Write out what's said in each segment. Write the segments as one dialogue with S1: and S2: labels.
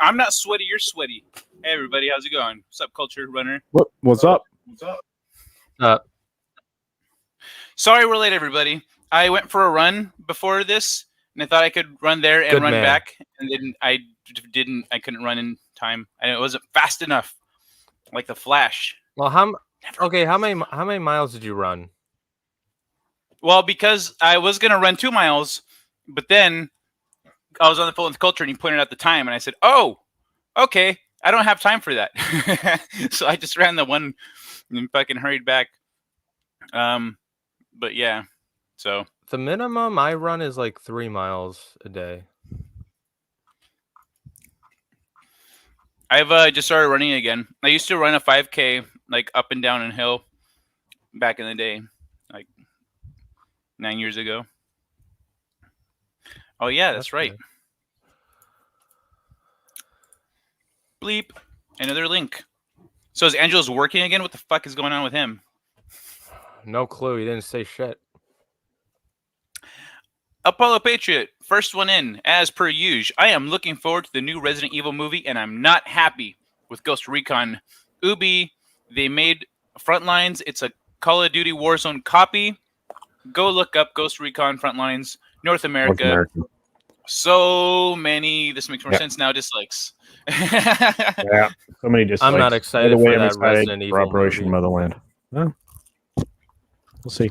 S1: I'm not sweaty. You're sweaty. Hey, everybody. How's it going? What's up, Culture Runner?
S2: What's up?
S1: Sorry we're late, everybody. I went for a run before this, and I thought I could run there and run back, and then I couldn't run in time, and it wasn't fast enough, like the Flash.
S3: Well, how many miles did you run?
S1: Well, because I was gonna run 2 miles, but then I was on the phone with Culture, and he pointed out the time, and I said, "Oh, okay, I don't have time for that." So I just ran the one and fucking hurried back. But yeah, so
S3: the minimum I run is like 3 miles a day.
S1: I've just started running again. I used to run a 5K like up and down a hill back in the day, like 9 years ago. Oh yeah, that's right.
S3: Good.
S1: Bleep. Another link. So is Angelo's working again? What the fuck is going on with him?
S3: No clue. He didn't say shit.
S1: Apollo Patriot, first one in. As per usual, I am looking forward to the new Resident Evil movie, and I'm not happy with Ghost Recon. Ubi, they made Frontlines. It's a Call of Duty Warzone copy. Go look up Ghost Recon Frontlines, North America. So many, this makes more sense now, dislikes.
S2: Yeah, so many dislikes.
S3: I'm not excited for that Resident Evil
S2: Operation
S3: movie.
S2: Motherland. Well, we'll see.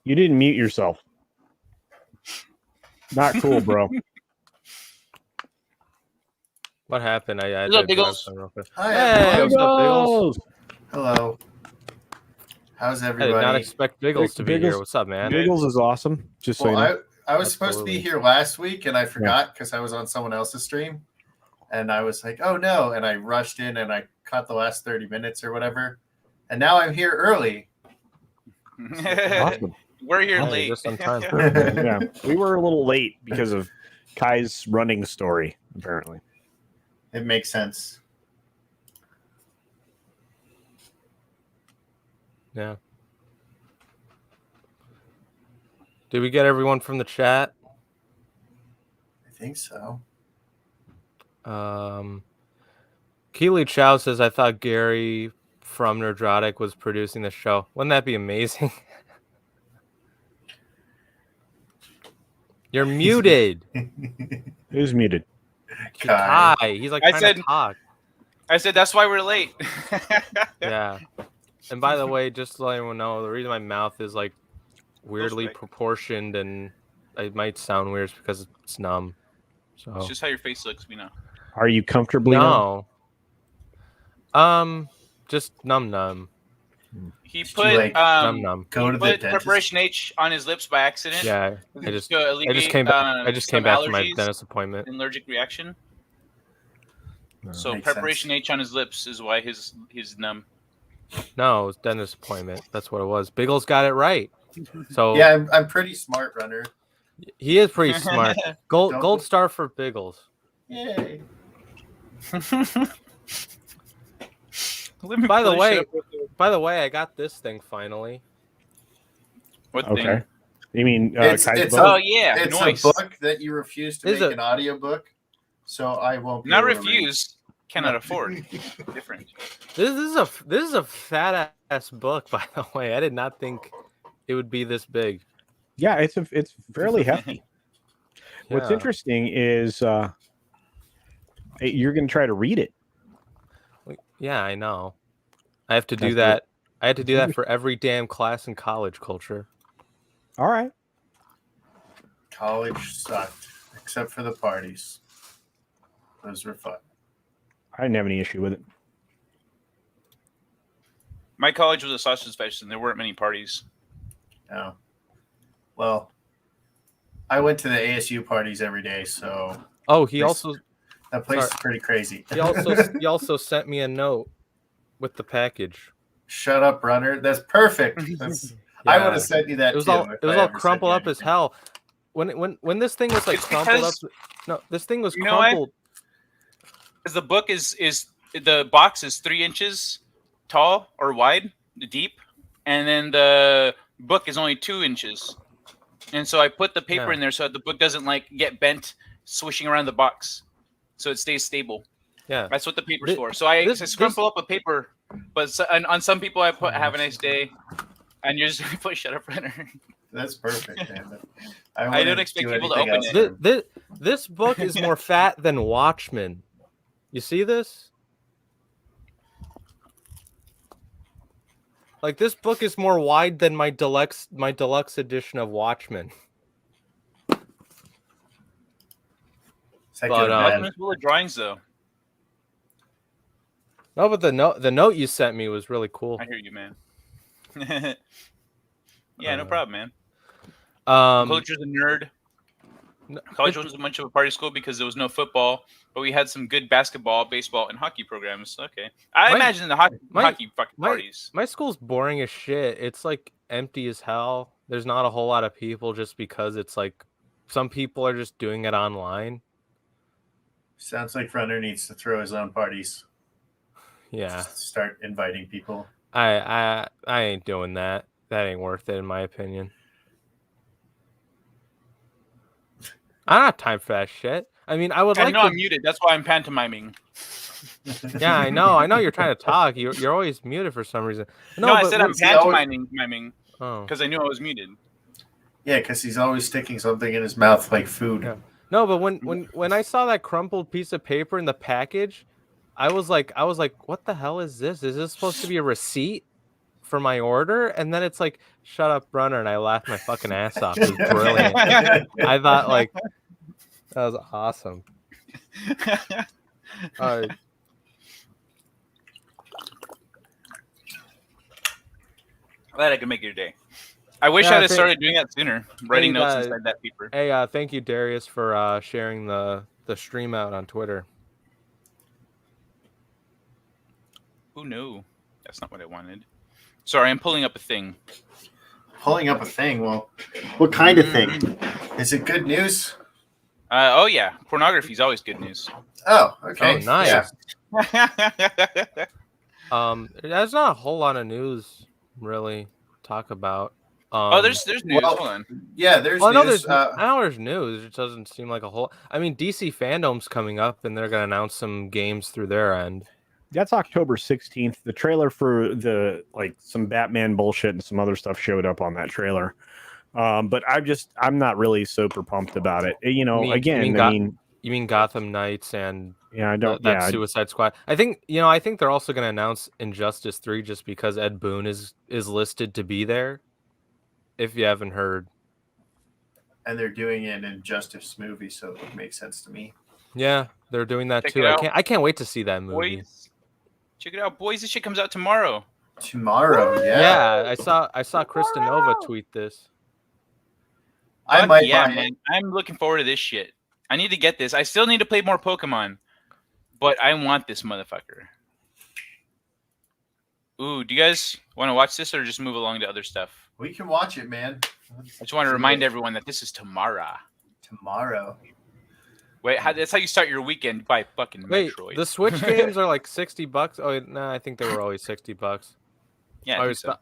S2: You didn't mute yourself. Not cool, bro.
S3: What happened? I
S1: What's up, Biggles?
S4: Hi,
S3: hey, what's up, Biggles?
S4: Hello. How's everybody?
S3: I did not expect Biggles to be here. What's up, man?
S2: Biggles is awesome. Just so you know.
S4: I was supposed to be here last week, and I forgot because I was on someone else's stream. And I was like, oh, no. And I rushed in, and I caught the last 30 minutes or whatever. And now I'm here early.
S2: Awesome.
S1: We're here late.
S3: Just on time.
S2: Yeah, we were a little late because of Kai's running story, apparently.
S4: It makes sense.
S3: Yeah. Did we get everyone from the chat?
S4: I think so.
S3: Keely Chow says, I thought Gary from Nerdrotic was producing the show. Wouldn't that be amazing? You're muted.
S2: Who's muted?
S3: Kai. He's like trying to talk.
S1: I said that's why we're late.
S3: Yeah. And by the way, just to let everyone know, the reason my mouth is like weirdly proportioned and it might sound weird is because it's numb. So
S1: it's just how your face looks, we know.
S2: Are you comfortably
S3: numb? Just numb.
S1: He put
S4: Preparation
S1: H on his lips by accident.
S3: Yeah, I just came back from my dentist appointment.
S1: Allergic reaction. So
S4: Makes
S1: Preparation
S4: sense.
S1: H on his lips is why he's numb.
S3: No, it was dentist appointment. That's what it was. Biggles got it right. So
S4: yeah, I'm pretty smart, runner.
S3: He is pretty smart. Gold star for Biggles.
S4: Yay!
S3: By the way, I got this thing finally.
S1: What thing?
S2: Okay. You mean
S4: It's
S1: It's
S4: a book that you refuse to make an audiobook, so I won't be
S1: not
S4: able to
S1: refuse. Cannot afford. Different.
S3: This is a fat ass book, by the way. I did not think it would be this big.
S2: Yeah, it's fairly hefty.
S3: Yeah.
S2: What's interesting is you're going to try to read it.
S3: Yeah, I know. I have to do that. I had to do that for every damn class in college, Culture.
S2: All right.
S4: College sucked, except for the parties. Those were fun.
S2: I didn't have any issue with it.
S1: My college was a sausage fest, and there weren't many parties.
S4: No. Well, I went to the ASU parties every day, so.
S3: Oh,
S4: that place is pretty crazy.
S3: He also sent me a note with the package.
S4: Shut up, runner. That's perfect. I would have sent you that.
S3: It was all crumpled up as hell. When this thing was like crumpled up. No, this thing was crumpled.
S1: Because the book the box is 3 inches tall or wide, deep, and then the book is only 2 inches. And so I put the paper
S3: Yeah.
S1: in there so that the book doesn't like get bent swishing around the box, so it stays stable.
S3: Yeah.
S1: That's what the paper's for. So I scrumple up a paper, but on some people I put "Have a nice day," and you just put "Shut up, Renner."
S4: That's perfect, man.
S1: I don't expect people to open
S4: it.
S3: This book is more fat than Watchmen. You see this? Like, this book is more wide than my deluxe edition of Watchmen.
S4: But,
S1: Watchmen's full of drawings, though.
S3: No, but the note you sent me was really cool.
S1: I hear you, man. Yeah, no problem, man. Culture's a nerd. College wasn't much of a party school because there was no football, but we had some good basketball, baseball, and hockey programs. Okay, I imagine the hockey fucking parties.
S3: My school's boring as shit. It's like empty as hell. There's not a whole lot of people just because it's like some people are just doing it online.
S4: Sounds like Runner needs to throw his own parties.
S3: Yeah.
S4: Just start inviting people.
S3: I ain't doing that. That ain't worth it in my opinion. I don't have time for that shit. I mean, I know
S1: I'm muted. That's why I'm pantomiming.
S3: Yeah, I know you're trying to talk. You're always muted for some reason.
S1: No, I said I'm pantomiming because I knew I was muted.
S4: Yeah, because he's always sticking something in his mouth like food.
S3: Yeah. No, but when I saw that crumpled piece of paper in the package, I was like, what the hell is this? Is this supposed to be a receipt for my order? And then it's like, shut up, Runner, and I laughed my fucking ass off. It was brilliant. I thought like that was awesome.
S1: Glad I could make your day. I wish I'd have started doing that sooner. Writing notes inside that paper.
S3: Hey, thank you, Darius, for sharing the stream out on Twitter.
S1: Oh no, that's not what I wanted. Sorry, I'm pulling up a thing.
S4: Pulling up a thing? Well, what kind of thing? Is it good news?
S1: Oh yeah, pornography is always good news.
S4: Oh, okay.
S3: Oh, nice.
S4: Yeah.
S3: There's not a whole lot of news really to talk about.
S1: There's news. Hold on.
S4: Yeah, there's news.
S3: I know there's news. It doesn't seem like a whole. I mean, DC Fandom's coming up, and they're gonna announce some games through their end.
S2: That's October 16th. The trailer for some Batman bullshit and some other stuff showed up on that trailer. But I'm not really super pumped about it. You mean
S3: Gotham Knights and Suicide Squad. I think they're also going to announce Injustice 3 just because Ed Boon is listed to be there. If you haven't heard.
S4: And they're doing an Injustice movie, so it would make sense to me.
S3: Yeah, they're doing that too. I can't wait to see that movie.
S1: Boys, check it out, boys! This shit comes out tomorrow.
S4: Tomorrow, yeah.
S3: Yeah, I saw Krista Nova tweet this.
S1: Man. I'm looking forward to this shit. I need to get this. I still need to play more Pokemon, but I want this motherfucker. Ooh, do you guys want to watch this or just move along to other stuff?
S4: We can watch it, man.
S1: I just want to remind everyone that this is tomorrow.
S4: Tomorrow.
S1: Wait, that's how you start your weekend by fucking Metroid.
S3: The Switch games are like $60. Oh no, I think they were always $60.
S1: Yeah, I think so.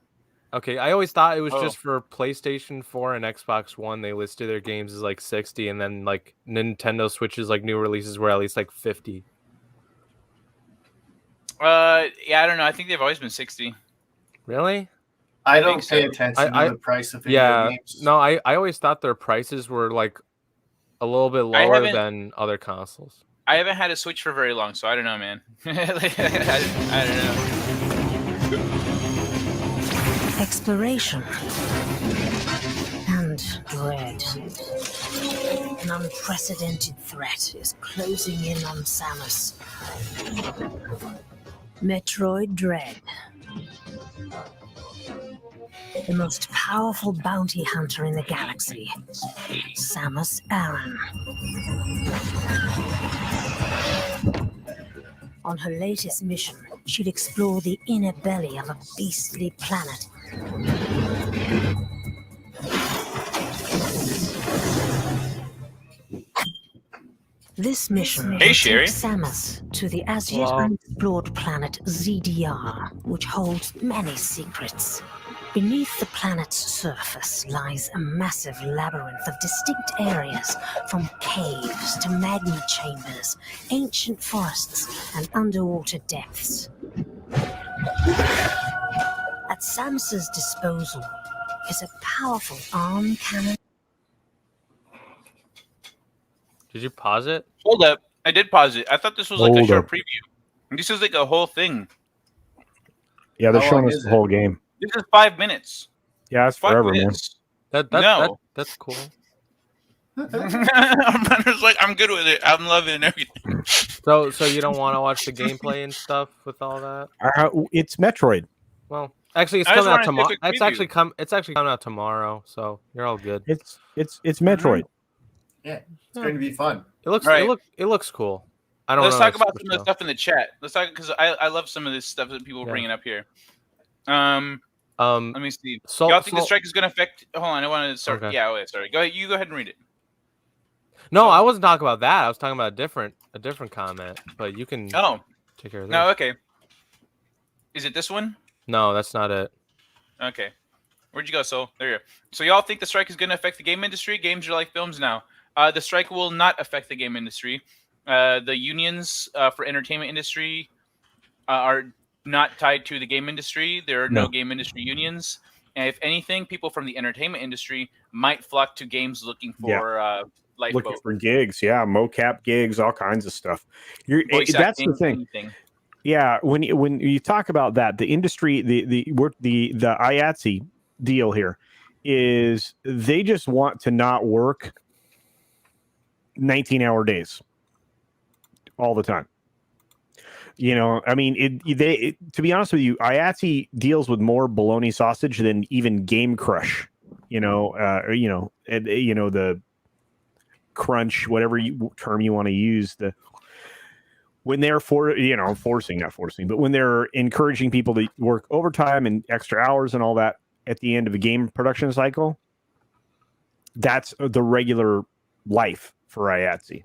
S3: Okay, I always thought it was just for PlayStation 4 and Xbox One. They listed their games as like 60, and then like Nintendo Switch's like new releases were at least like 50.
S1: Yeah, I don't know. I think they've always been 60.
S3: Really?
S4: I don't pay attention to the price of video games.
S3: No, I always thought their prices wwere like a little bit lower than other consoles.
S1: I haven't had a Switch for very long, so I don't know, man. I don't know.
S5: Exploration and dread. An unprecedented threat is closing in on Samus. Metroid Dread. The most powerful bounty hunter in the galaxy, Samus Aran. On her latest mission, she'll explore the inner belly of a beastly planet. This mission takes Samus to the as yet unexplored planet ZDR, which holds many secrets. Beneath the planet's surface lies a massive labyrinth of distinct areas, from caves to magma chambers, ancient forests, and underwater depths. At Samus's disposal is a powerful arm cannon.
S3: Did you pause it?
S1: Hold up. I did pause it. I thought this was like a
S2: Hold
S1: short
S2: up.
S1: preview. This is like a whole thing.
S2: Yeah, they're
S4: How
S2: showing
S4: long
S2: us
S4: is
S2: the
S4: it?
S2: whole game.
S1: This is 5 minutes.
S2: Yeah, it's
S1: 5
S2: forever, man.
S1: minutes.
S3: That's cool.
S1: I'm just like, I'm good with it. I'm loving everything.
S3: So you don't want to watch the gameplay and stuff with all that?
S2: It's Metroid.
S3: Well, actually, it's
S1: I just
S3: coming out
S1: wanted to
S3: tomorrow.
S1: take a
S3: It's actually coming out tomorrow, so you're all good.
S2: It's Metroid.
S4: Yeah, it's going to be fun.
S3: It looks
S1: Right.
S3: it looks cool. I don't
S1: Let's
S3: know.
S1: talk
S3: the
S1: about
S3: super
S1: some of the
S3: stuff.
S1: stuff in the chat. Let's talk because I love some of this stuff that people are
S3: Yeah.
S1: bringing up here. Let me see. Y'all think the strike is going to affect? Hold on, I want to start.
S3: Okay.
S1: Yeah, wait, sorry. Go ahead. You go ahead and read it.
S3: No, I wasn't talking about that. I was talking about a different comment. But you can
S1: Oh,
S3: take care of that.
S1: no, okay. Is it this one?
S3: No, that's not it.
S1: Okay. Where'd you go, Sol? There you go. So y'all think the strike is going to affect the game industry? Games are like films now. The strike will not affect the game industry. The unions for entertainment industry are not tied to the game industry. There are no game industry unions. And if anything, people from the entertainment industry might flock to games looking for lifeboat.
S2: Looking for gigs, mocap gigs, all kinds of stuff.
S1: Voice
S2: That's
S1: acting,
S2: the thing.
S1: anything.
S2: Yeah, when you talk about that, the industry, the IATSE deal here is they just want to not work 19-hour days all the time. You know, I mean, to be honest with you, IATSE deals with more bologna sausage than even Game Crush. The crunch, whatever term you want to use. When they're not forcing, but when they're encouraging people to work overtime and extra hours and all that at the end of a game production cycle, that's the regular life for IATSE.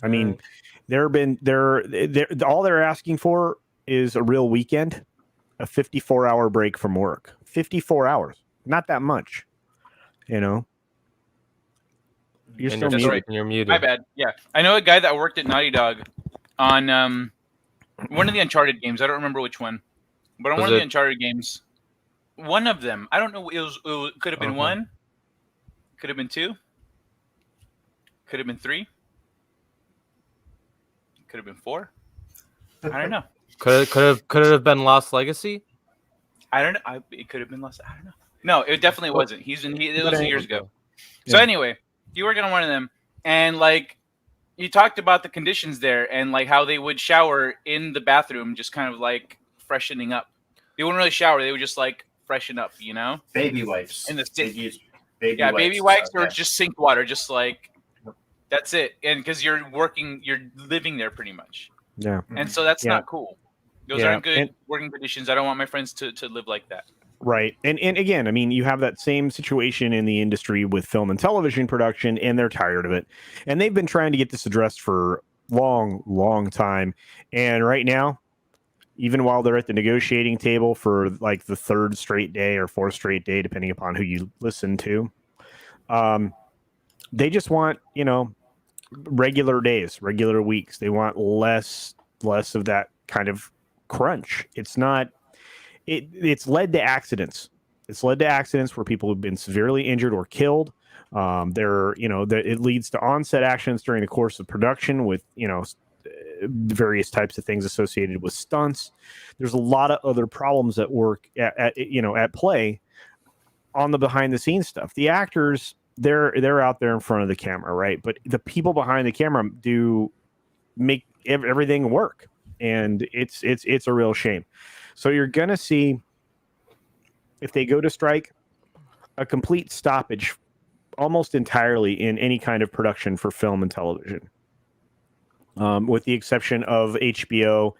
S2: I mean, all they're asking for is a real weekend, a 54-hour break from work. 54 hours, not that much, you know. You're
S3: And
S2: still
S1: That's
S2: muted.
S1: right.
S3: You're muted.
S1: My bad. Yeah, I know a guy that worked at Naughty Dog on one of the Uncharted games. I don't remember which one, but on one of the Uncharted games, one of them. I don't know. It could have been one, could have been two, could have been three, could have been four. I don't know.
S3: Could it have been Lost Legacy?
S1: I don't know. It could have been less. I don't know. No, it definitely wasn't. It was years ago. So
S2: Yeah.
S1: anyway, you work on one of them, and like you talked about the conditions there, and like how they would shower in the bathroom, just kind of like freshening up. They wouldn't really shower; they would just like freshen up, you know.
S4: Baby wipes.
S1: In the
S4: baby
S1: wipes or just sink water, just like that's it. And because you're living there pretty much.
S2: Yeah.
S1: And so that's not cool. Those aren't good working conditions. I don't want my friends to live like that.
S2: Right. And again, I mean, you have that same situation in the industry with film and television production, and they're tired of it. And they've been trying to get this addressed for long time. And right now, even while they're at the negotiating table for like the third straight day or fourth straight day, depending upon who you listen to, they just want, regular days, regular weeks. They want less of that kind of crunch. It's not. It's led to accidents. It's led to accidents where people have been severely injured or killed. It leads to onset actions during the course of production with, various types of things associated with stunts. There's a lot of other problems at work at play on the behind the scenes stuff. The actors, they're out there in front of the camera, right? But the people behind the camera do make everything work, and it's a real shame. So you're going to see, if they go to strike, a complete stoppage almost entirely in any kind of production for film and television, with the exception of HBO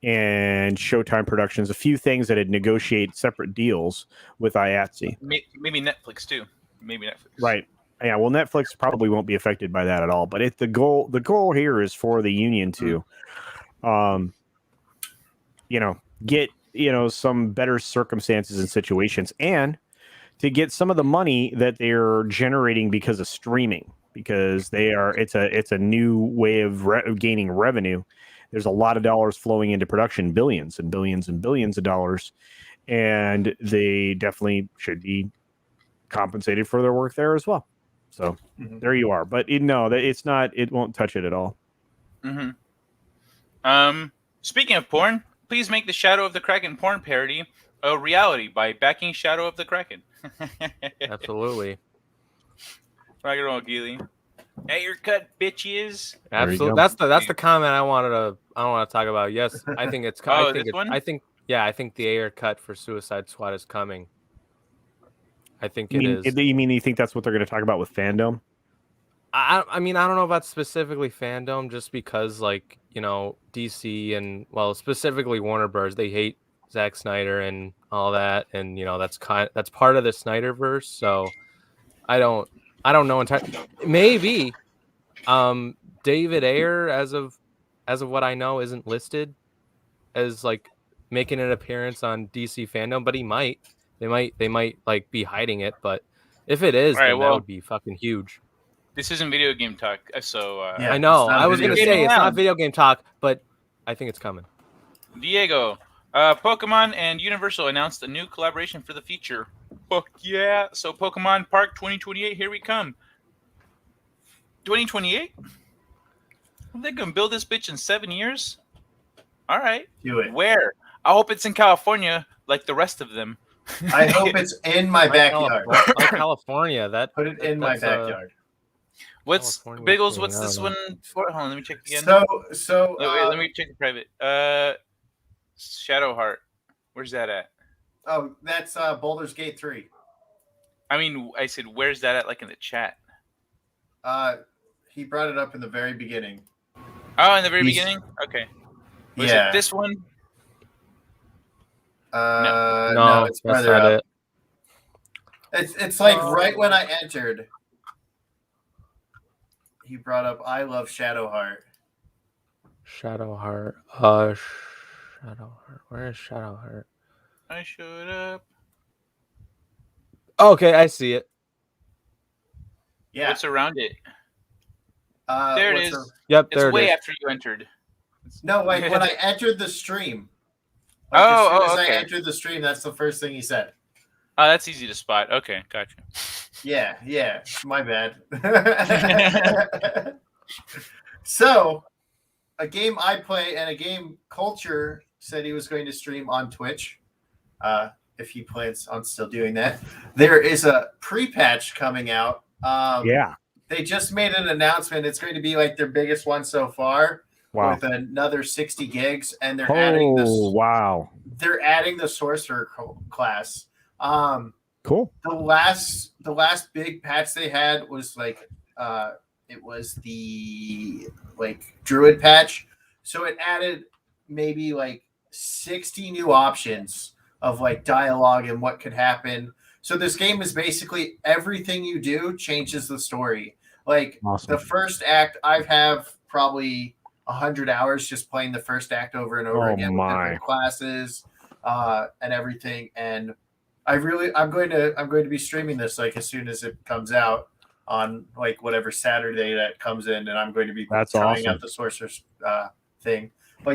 S2: and Showtime Productions, a few things that had negotiated separate deals with IATSE.
S1: Maybe Netflix too. Maybe Netflix.
S2: Right. Yeah, well, Netflix probably won't be affected by that at all. But the goal here is for the union to get some better circumstances and situations, and to get some of the money that they're generating because of streaming, because it's a new way of gaining revenue. There's a lot of dollars flowing into production, billions and billions and billions of dollars, and they definitely should be compensated for their work there as well. So there you are. But it's not. It won't touch it at all.
S1: Speaking of porn, please make the Shadow of the Kraken porn parody a reality by backing Shadow of the Kraken.
S3: Absolutely.
S1: Rock and roll, Geely. Hey, your cut, bitches.
S3: Absolutely. That's the comment I want to talk about. Yes, I think it's. I think the Ayer cut for Suicide Squad is coming. I think it is.
S2: You think that's what they're going to talk about with fandom?
S3: I mean, I don't know about specifically fandom, just because DC and specifically Warner Bros. They hate Zack Snyder and all that, and that's part of the Snyderverse. So I don't know entirely. Maybe David Ayer, as of what I know, isn't listed as making an appearance on DC fandom, but he might. They might be hiding it, but if it is, then that would be fucking huge.
S1: This isn't video game talk, so
S3: I know. I was gonna say it's not video game talk, but I think it's coming.
S1: Diego, Pokemon and Universal announced a new collaboration for the future. Fuck yeah! So Pokemon Park 2028, here we come. 2028? They're gonna build this bitch in 7 years? All right.
S4: Do it.
S1: Where? I hope it's in California, like the rest of them.
S4: I hope it's in my backyard.
S3: California.
S4: Put it in my backyard.
S1: What's Biggles? What's this one for? Hold on, let me check again.
S4: So
S1: let me check the private. Shadowheart. Where's that at?
S4: Oh, that's Baldur's Gate 3.
S1: I mean, I said, where's that at? Like in the chat.
S4: He brought it up in the very beginning.
S1: Oh, in the very beginning. Okay. Was it this one?
S4: No, it's further up. It's like right when I entered. He brought up I love Shadowheart.
S3: Shadowheart. Where is Shadowheart?
S1: I showed up.
S3: Okay, I see it.
S4: Yeah.
S1: What's around it? There it is.
S3: Yep,
S1: it's way after you entered.
S4: No, like when I entered the stream.
S1: Like
S4: as soon as
S1: okay.
S4: I entered the stream, that's the first thing he said.
S1: Oh, that's easy to spot. Okay, gotcha.
S4: Yeah, my bad. So, a game I play and a game Culture said he was going to stream on Twitch. If he plans on still doing that. There is a pre-patch coming out. They just made an announcement. It's going to be like their biggest one so far. Wow. With another 60 gigs, and they're adding this.
S2: Wow.
S4: They're adding the sorcerer class.
S2: Cool.
S4: The last big patch they had was it was the druid patch. So it added maybe 60 new options of dialogue and what could happen. So this game is basically everything you do changes the story. Awesome. The first act, I have probably 100 hours just playing the first act over and over again with different classes and everything. And I'm going to be streaming this as soon as it comes out on whatever Saturday that comes in, and I'm going to be trying out the sorcerer's thing.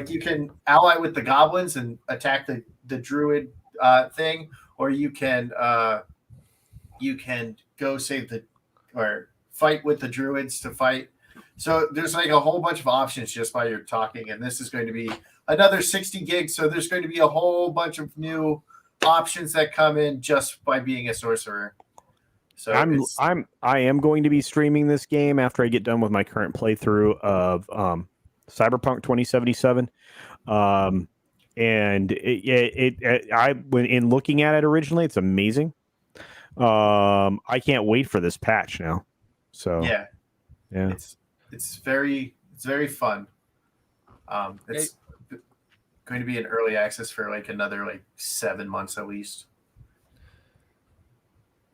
S4: You can ally with the goblins and attack the druid thing, or you can go save or fight with the druids to fight. So there's a whole bunch of options just by your talking, and this is going to be another 60 gigs. So there's going to be a whole bunch of new options that come in just by being a sorcerer. So I am going to be streaming this game after I get done with my current playthrough of Cyberpunk 2077. And in looking at it originally, it's amazing. I can't wait for this patch now. So yeah. It's very fun. It's going to be in early access for another 7 months at least.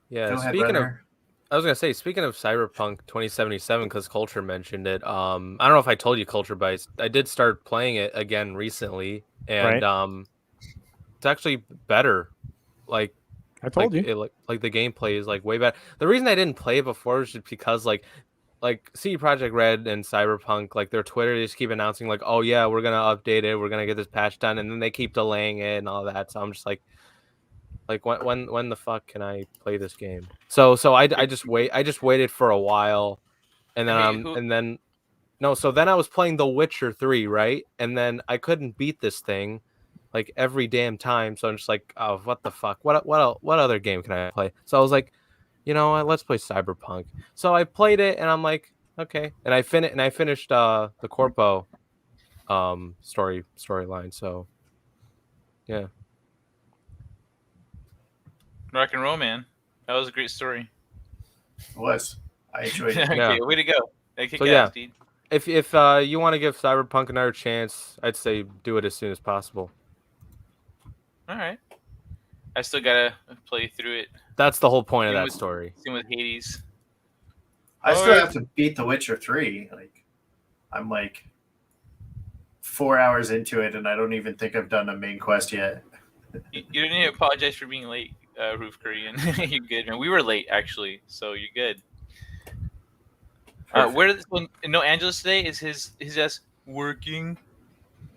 S3: Yeah. I was gonna say, speaking of Cyberpunk 2077, because Culture mentioned it. I don't know if I told you, Culture, but I did start playing it again recently, and it's actually better. Like
S2: I told you.
S3: Like the gameplay is like way better. The reason I didn't play it before is just because like CD Projekt Red and Cyberpunk, like their Twitter, they just keep announcing like, oh yeah, we're gonna update it, we're gonna get this patch done, and then they keep delaying it and all that. So I'm just like when the fuck can I play this game? So I just waited for a while, and then so then I was playing The Witcher 3, right? And then I couldn't beat this thing like every damn time. So I'm just like, oh, what the fuck? What other game can I play? So I was like, you know what? Let's play Cyberpunk. So I played it, and I'm like, okay. And I finished the Corpo storyline. So yeah.
S1: Rock and roll, man. That was a great story.
S4: It was. I enjoyed it.
S1: Okay,
S3: Yeah.
S1: way to go.
S3: So yeah, if you want to give Cyberpunk another chance, I'd say do it as soon as possible.
S1: All right. I still gotta play through it.
S3: That's the whole point of that story.
S1: Same with Hades.
S4: I still have to beat The Witcher 3. Like, I'm like 4 hours into it, and I don't even think I've done a main quest yet.
S1: You don't need to apologize for being late, Roof Korean. You're good, man. We were late actually, so you're good. Where this one? No, Angeles today is his ass working.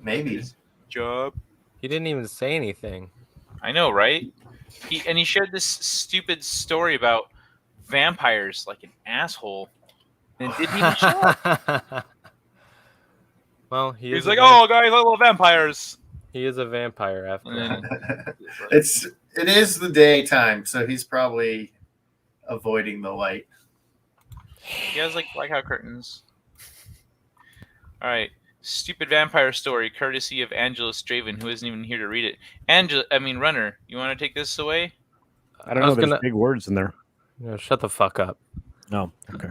S4: Maybe
S1: his job.
S3: He didn't even say anything.
S1: I know, right? He shared this stupid story about vampires like an asshole, and it didn't even show up.
S3: Well,
S1: he's like, "Oh, guys, I love vampires."
S3: He is a vampire after all.
S4: It is the daytime, so he's probably avoiding the light.
S1: He has like blackout curtains. All right, stupid vampire story, courtesy of Angelus Draven, who isn't even here to read it. Runner, you want to take this away?
S2: I don't know. There's big words in there.
S3: No, shut the fuck up.
S2: Oh, okay.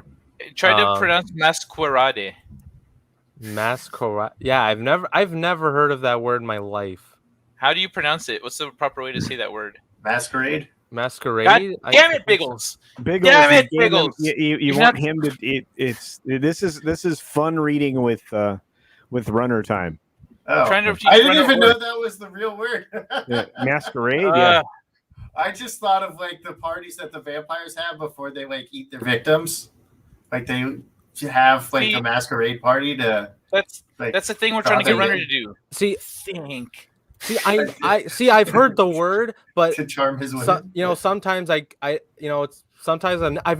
S1: Try to pronounce Masquerade.
S3: Masquerade. Yeah, I've never heard of that word in my life.
S1: How do you pronounce it? What's the proper way to say that word?
S4: Masquerade.
S3: Masquerade.
S1: God damn it, Biggles!
S2: Biggles.
S1: Damn it, Biggles!
S2: You want him to? This is fun reading with runner time.
S4: Oh, I didn't even know that was the real word.
S2: Yeah, masquerade. Yeah.
S4: I just thought of like the parties that the vampires have before they like eat their victims. Like they have like a masquerade party to.
S1: That's the thing we're trying to get Runner to do.
S3: Think. See, I've heard the word, but
S4: to charm his women.
S3: Sometimes I've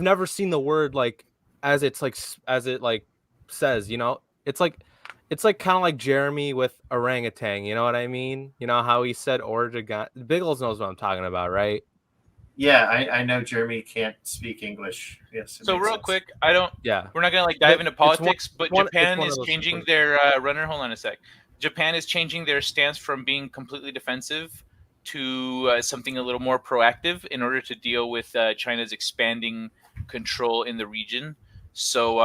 S3: never seen the word like as it says. It's like kind of like Jeremy with orangutan. You know what I mean? You know how he said Orjagan. Biggles knows what I'm talking about, right?
S4: Yeah, I know Jeremy can't speak English. Yes.
S1: So real quick, we're not gonna dive into politics, but Japan is changing their Runner. Hold on a sec. Japan is changing their stance from being completely defensive to something a little more proactive in order to deal with China's expanding control in the region. So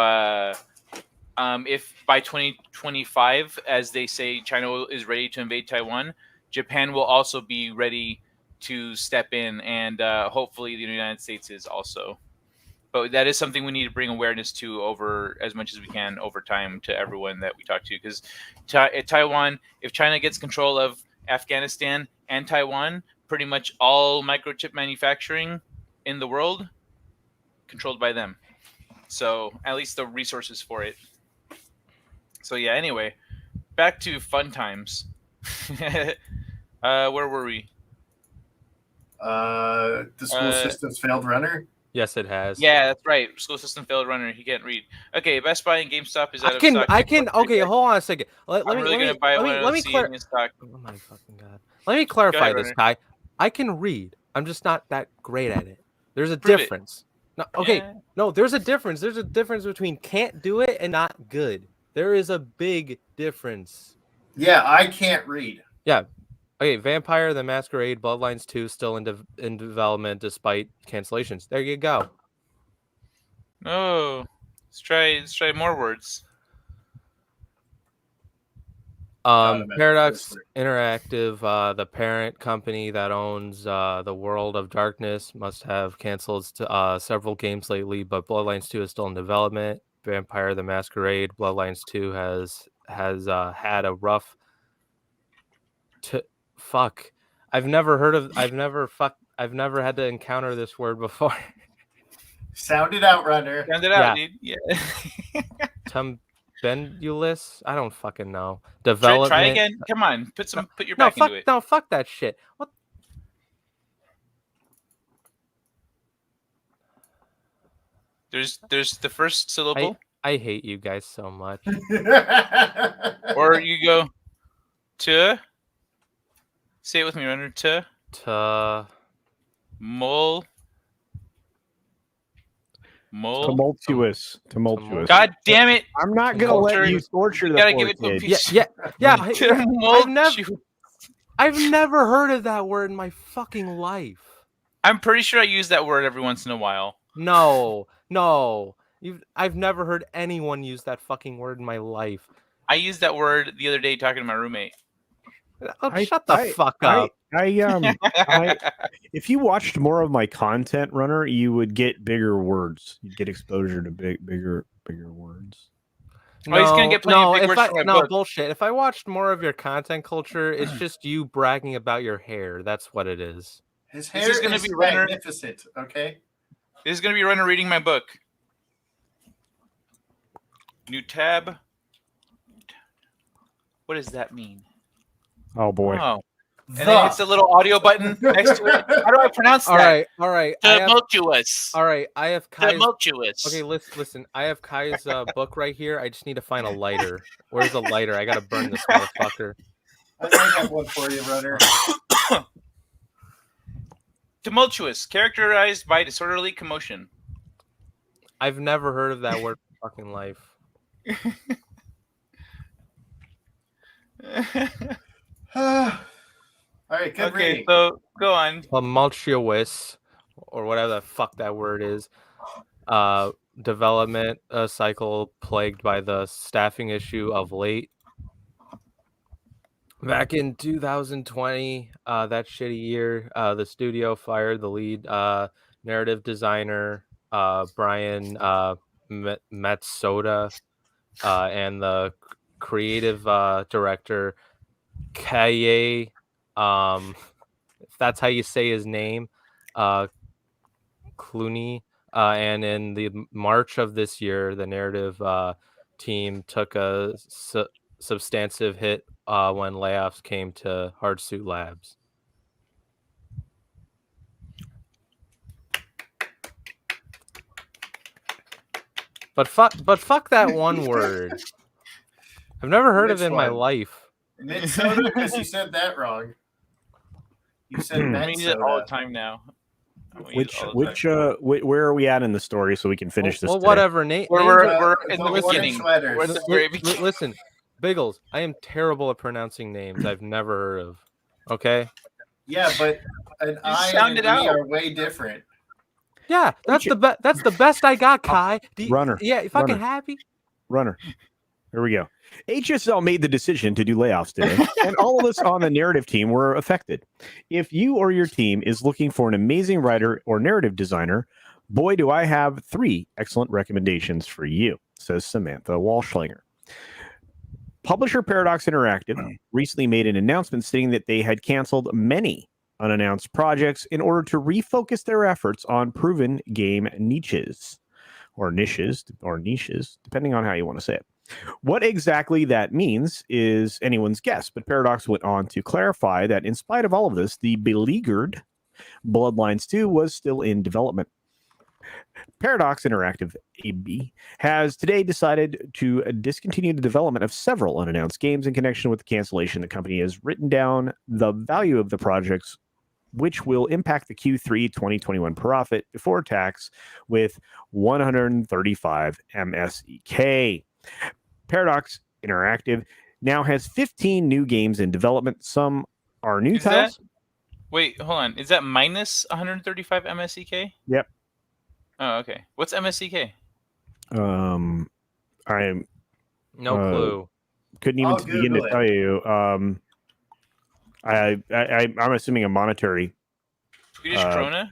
S1: if by 2025, as they say, China is ready to invade Taiwan, Japan will also be ready to step in, and hopefully the United States is also. But that is something we need to bring awareness to over as much as we can over time to everyone that we talk to. Because Taiwan, if China gets control of Afghanistan and Taiwan, pretty much all microchip manufacturing in the world controlled by them. So at least the resources for it. So yeah, anyway, back to fun times. Where were we?
S4: The school system's failed Runner.
S3: Yes, it has.
S1: Yeah, that's right. School system failed Runner. He can't read. Okay, Best Buy and GameStop is out of stock.
S3: Okay, hold on a second. Let me
S1: clarify.
S3: Oh my fucking god. Let me clarify this, Kai. I can read. I'm just not that great at it. There's a difference. No, okay. Yeah. No, there's a difference. There's a difference between can't do it and not good. There is a big difference.
S4: Yeah, I can't read.
S3: Yeah. Okay, Vampire the Masquerade Bloodlines 2 still in development despite cancellations. There you go.
S1: Oh, let's try more words.
S3: Paradox Interactive, the parent company that owns the World of Darkness, must have canceled several games lately, but Bloodlines 2 is still in development. Vampire the Masquerade Bloodlines 2 has had a rough fuck. I've never had to encounter this word before.
S4: Sound it out, Runner.
S1: Sound it out, dude. Yeah.
S3: Tumbendulous? I don't fucking know.
S1: Try
S3: Development.
S1: again. Come on. Put your back into it.
S3: No, fuck that shit. What?
S1: There's the first syllable.
S3: I hate you guys so much.
S1: Or you go to. Say it with me, Runner.
S3: To
S1: mole.
S2: Tumultuous.
S1: God damn it!
S2: I'm not gonna let you torture the
S1: gotta
S2: poor
S1: give it to a
S2: kid.
S1: piece.
S3: Yeah. I've never heard of that word in my fucking life.
S1: I'm pretty sure I use that word every once in a while.
S3: No. I've never heard anyone use that fucking word in my life.
S1: I used that word the other day talking to my roommate.
S3: Shut the fuck up.
S2: If you watched more of my content, Runner, you would get bigger words. You'd get exposure to bigger words.
S1: He's gonna get plenty of big words from my book.
S3: Bullshit. If I watched more of your content culture, it's just you bragging about your hair. That's what it is.
S4: His hair is going to be magnificent, okay?
S1: This is going to be Runner reading my book. New tab. What does that mean?
S2: Oh, boy.
S1: Oh. And then it's the little audio button next to it. How do I pronounce that?
S3: All right.
S1: Tumultuous.
S3: I have Kai's...
S1: Tumultuous.
S3: Okay, listen. I have Kai's book right here. I just need to find a lighter. Where's the lighter? I gotta burn this motherfucker.
S4: I might have one for you, Runner.
S1: Tumultuous, characterized by disorderly commotion.
S3: I've never heard of that word in my fucking life.
S4: All right, good reading.
S1: So go on.
S3: Tumultuous, or whatever the fuck that word is. Development cycle plagued by the staffing issue of late. Back in 2020, that shitty year, the studio fired the lead narrative designer, Brian Matsuda, and the creative director, Kaye, if that's how you say his name, Clooney. And in the March of this year, the narrative team took a substantive hit when layoffs came to Hardsuit Labs. But fuck that one word. I've never heard of it in my life.
S4: Mid-soda, because you said that wrong. You said
S1: I use it all the time now.
S2: Where are we at in the story so we can finish this?
S3: Well, whatever.
S1: We're in the beginning. We're in the very beginning.
S3: Listen, Biggles, I am terrible at pronouncing names I've never heard of. Okay.
S4: Yeah, but an I and an E are way different.
S3: Yeah, that's the best I got, Kai.
S2: Runner.
S3: Yeah, fucking happy.
S2: Runner. Here we go. HSL made the decision to do layoffs today, and all of us on the narrative team were affected. If you or your team is looking for an amazing writer or narrative designer, boy, do I have 3 excellent recommendations for you, says Samantha Walschlanger. Publisher Paradox Interactive recently made an announcement stating that they had canceled many unannounced projects in order to refocus their efforts on proven game niches, depending on how you want to say it. What exactly that means is anyone's guess, but Paradox went on to clarify that in spite of all of this, the beleaguered Bloodlines 2 was still in development. Paradox Interactive AB has today decided to discontinue the development of several unannounced games in connection with the cancellation. The company has written down the value of the projects, which will impact the Q3 2021 profit before tax with 135 MSEK. Paradox Interactive now has 15 new games in development. Some are new titles.
S1: Wait, hold on. Is that minus 135 MSEK?
S2: Yep.
S1: Oh, okay. What's MSEK?
S2: I'm
S3: no clue.
S2: Couldn't even
S4: I'll
S2: begin to
S4: Google it.
S2: tell you. I'm assuming a monetary.
S1: Swedish krona?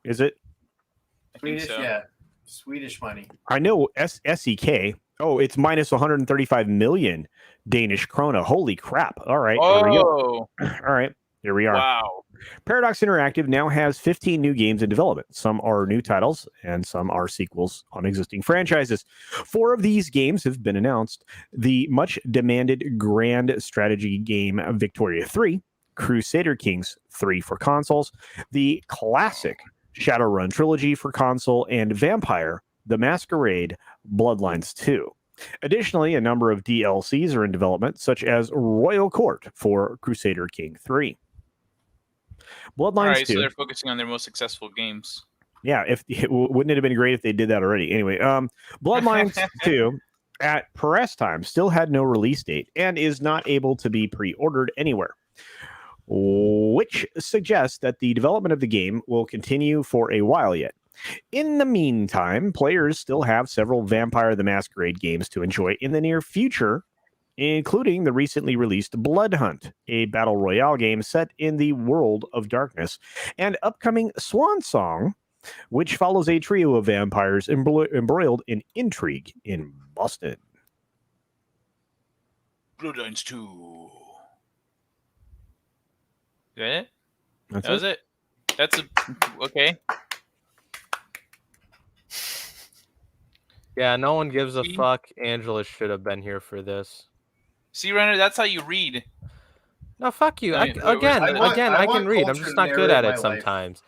S2: Is it?
S1: I think
S4: Swedish,
S1: so.
S4: yeah. Swedish money.
S2: I know SEK. Oh, it's minus 135 million Danish krona. Holy crap. All right. Here we go. All right. Here we are.
S1: Wow.
S2: Paradox Interactive now has 15 new games in development. Some are new titles and some are sequels on existing franchises. 4 of these games have been announced. The much demanded grand strategy game Victoria 3, Crusader Kings 3 for consoles, the classic Shadowrun trilogy for console, and Vampire: The Masquerade Bloodlines 2. Additionally, a number of DLCs are in development, such as Royal Court for Crusader King 3. Bloodlines
S1: All right,
S2: 2.
S1: so they're focusing on their most successful games.
S2: Yeah, wouldn't it have been great if they did that already? Anyway, Bloodlines 2 at press time still had no release date and is not able to be pre-ordered anywhere, which suggests that the development of the game will continue for a while yet. In the meantime, players still have several Vampire the Masquerade games to enjoy in the near future, including the recently released Blood Hunt, a battle royale game set in the world of darkness, and upcoming Swan Song, which follows a trio of vampires embroiled in intrigue in Boston.
S1: Bloodlines 2. Is that it?
S2: That's
S1: That was it. That's okay.
S3: Yeah, no one gives a
S1: See?
S3: fuck. Angela should have been here for this.
S1: See, Renner, that's how you read.
S3: No, fuck you.
S1: I mean,
S3: I
S4: I
S3: can
S4: want
S3: read. I'm
S4: culture
S3: just
S4: to
S3: not good
S4: narrate
S3: at
S4: my
S3: it
S4: life.
S3: sometimes.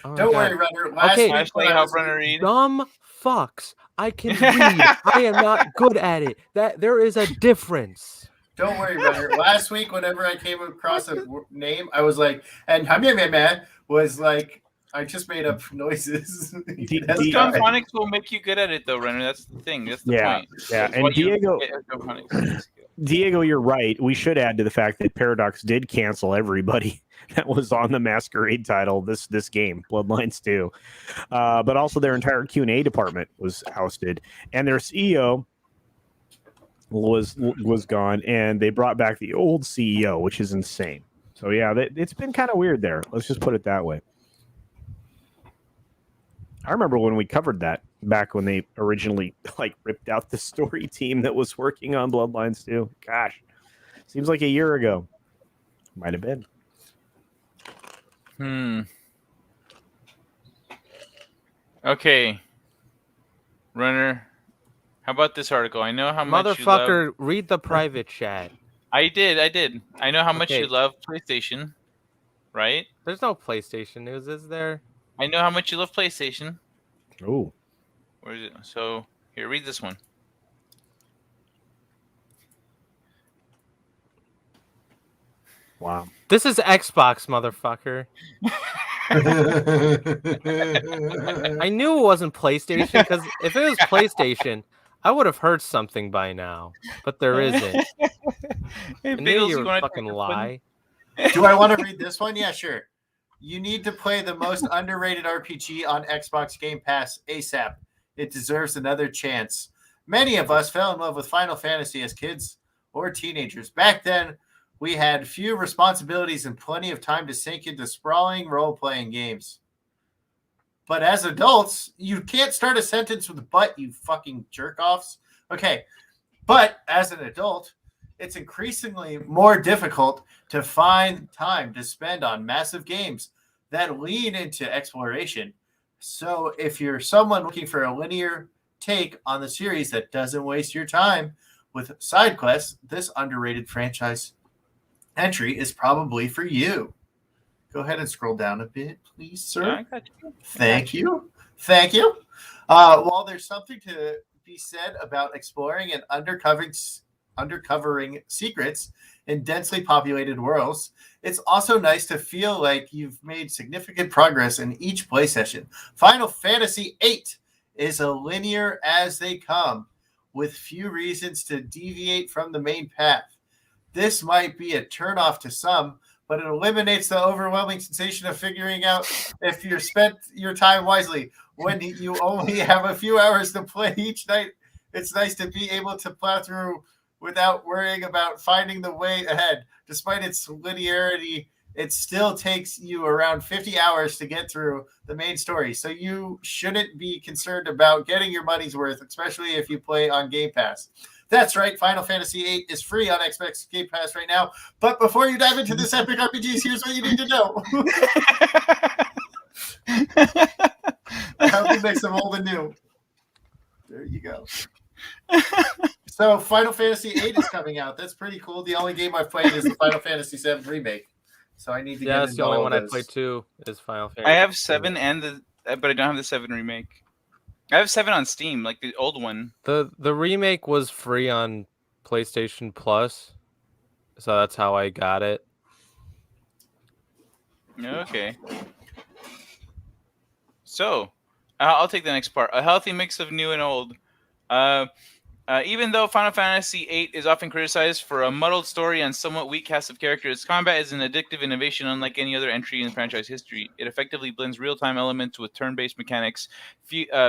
S3: Oh my
S4: Don't
S3: God.
S4: worry, Runner. Last
S3: Okay,
S4: week
S1: Ashley,
S4: when I
S1: how
S4: was
S1: Renner read?
S3: Dumb fucks. I can read. I am not good at it. There is a difference.
S4: Don't worry, Runner. Last week, whenever I came across a name, I was like, and was like, I just made up noises. That's
S1: John
S4: fine.
S1: Phonics will make you good at it, though, Renner. That's the thing. That's the point.
S2: Yeah,
S1: That's
S2: and
S1: why you
S2: Diego-
S1: get John Phonics.
S2: Diego, you're right. We should add to the fact that Paradox did cancel everybody that was on the Masquerade title this game, Bloodlines 2. But also their entire Q&A department was ousted, and their CEO was gone, and they brought back the old CEO, which is insane. So yeah, it's been kind of weird there. Let's just put it that way. I remember when we covered that back when they originally ripped out the story team that was working on Bloodlines 2. Gosh, seems like a year ago. Might have been.
S1: Okay, Runner. How about this article? I know how much you
S3: Motherfucker,
S1: love...
S3: read the private chat.
S1: I did. I know how much
S3: Okay.
S1: you love PlayStation, right?
S3: There's no PlayStation news, is there?
S1: I know how much you love PlayStation.
S2: Oh.
S1: Where is it? So, here, read this one.
S2: Wow.
S3: This is Xbox, motherfucker. I knew it wasn't PlayStation, because if it was PlayStation, I would have heard something by now. But there isn't.
S1: Hey,
S3: I knew
S1: Biggles,
S3: you
S1: you
S3: were
S1: wanna
S3: fucking
S1: take a
S3: lie.
S4: Do I want to read this one? Yeah, sure. You need to play the most underrated RPG on Xbox Game Pass ASAP. It deserves another chance. Many of us fell in love with Final Fantasy as kids or teenagers. Back then, we had few responsibilities and plenty of time to sink into sprawling role-playing games. But as adults, you can't start a sentence with "but," you fucking jerk-offs. Okay, but as an adult, it's increasingly more difficult to find time to spend on massive games that lean into exploration. So if you're someone looking for a linear take on the series that doesn't waste your time with side quests, this underrated franchise entry is probably for you. Go ahead and scroll down a bit, please, sir.
S1: I got you.
S4: Thank you. Thank you. While there's something to be said about exploring and uncovering secrets in densely populated worlds, it's also nice to feel like you've made significant progress in each play session. Final Fantasy VIII is a linear as they come, with few reasons to deviate from the main path. This might be a turnoff to some, but it eliminates the overwhelming sensation of figuring out if you spent your time wisely. when you only have a few hours to play each night, it's nice to be able to plow through without worrying about finding the way ahead. Despite its linearity, it still takes you around 50 hours to get through the main story. So you shouldn't be concerned about getting your money's worth, especially if you play on Game Pass. That's right, Final Fantasy VIII is free on Xbox Game Pass right now. But before you dive into this epic RPG, here's what you need to know. A healthy mix of old and new. There you go. So Final Fantasy VIII is coming out. That's pretty cool. The only game I've played is the Final Fantasy VII Remake. So I need to get
S3: that's
S4: into
S3: the only
S4: all
S3: one
S4: of
S3: I played too is Final Fantasy.
S1: I have 7 but I don't have the 7 remake. I have 7 on Steam, like the old one.
S3: The remake was free on PlayStation Plus, so that's how I got it.
S1: Okay. So, I'll take the next part. A healthy mix of new and old. Even though Final Fantasy VIII is often criticized for a muddled story and somewhat weak cast of characters, combat is an addictive innovation unlike any other entry in franchise history. It effectively blends real-time elements with turn-based mechanics,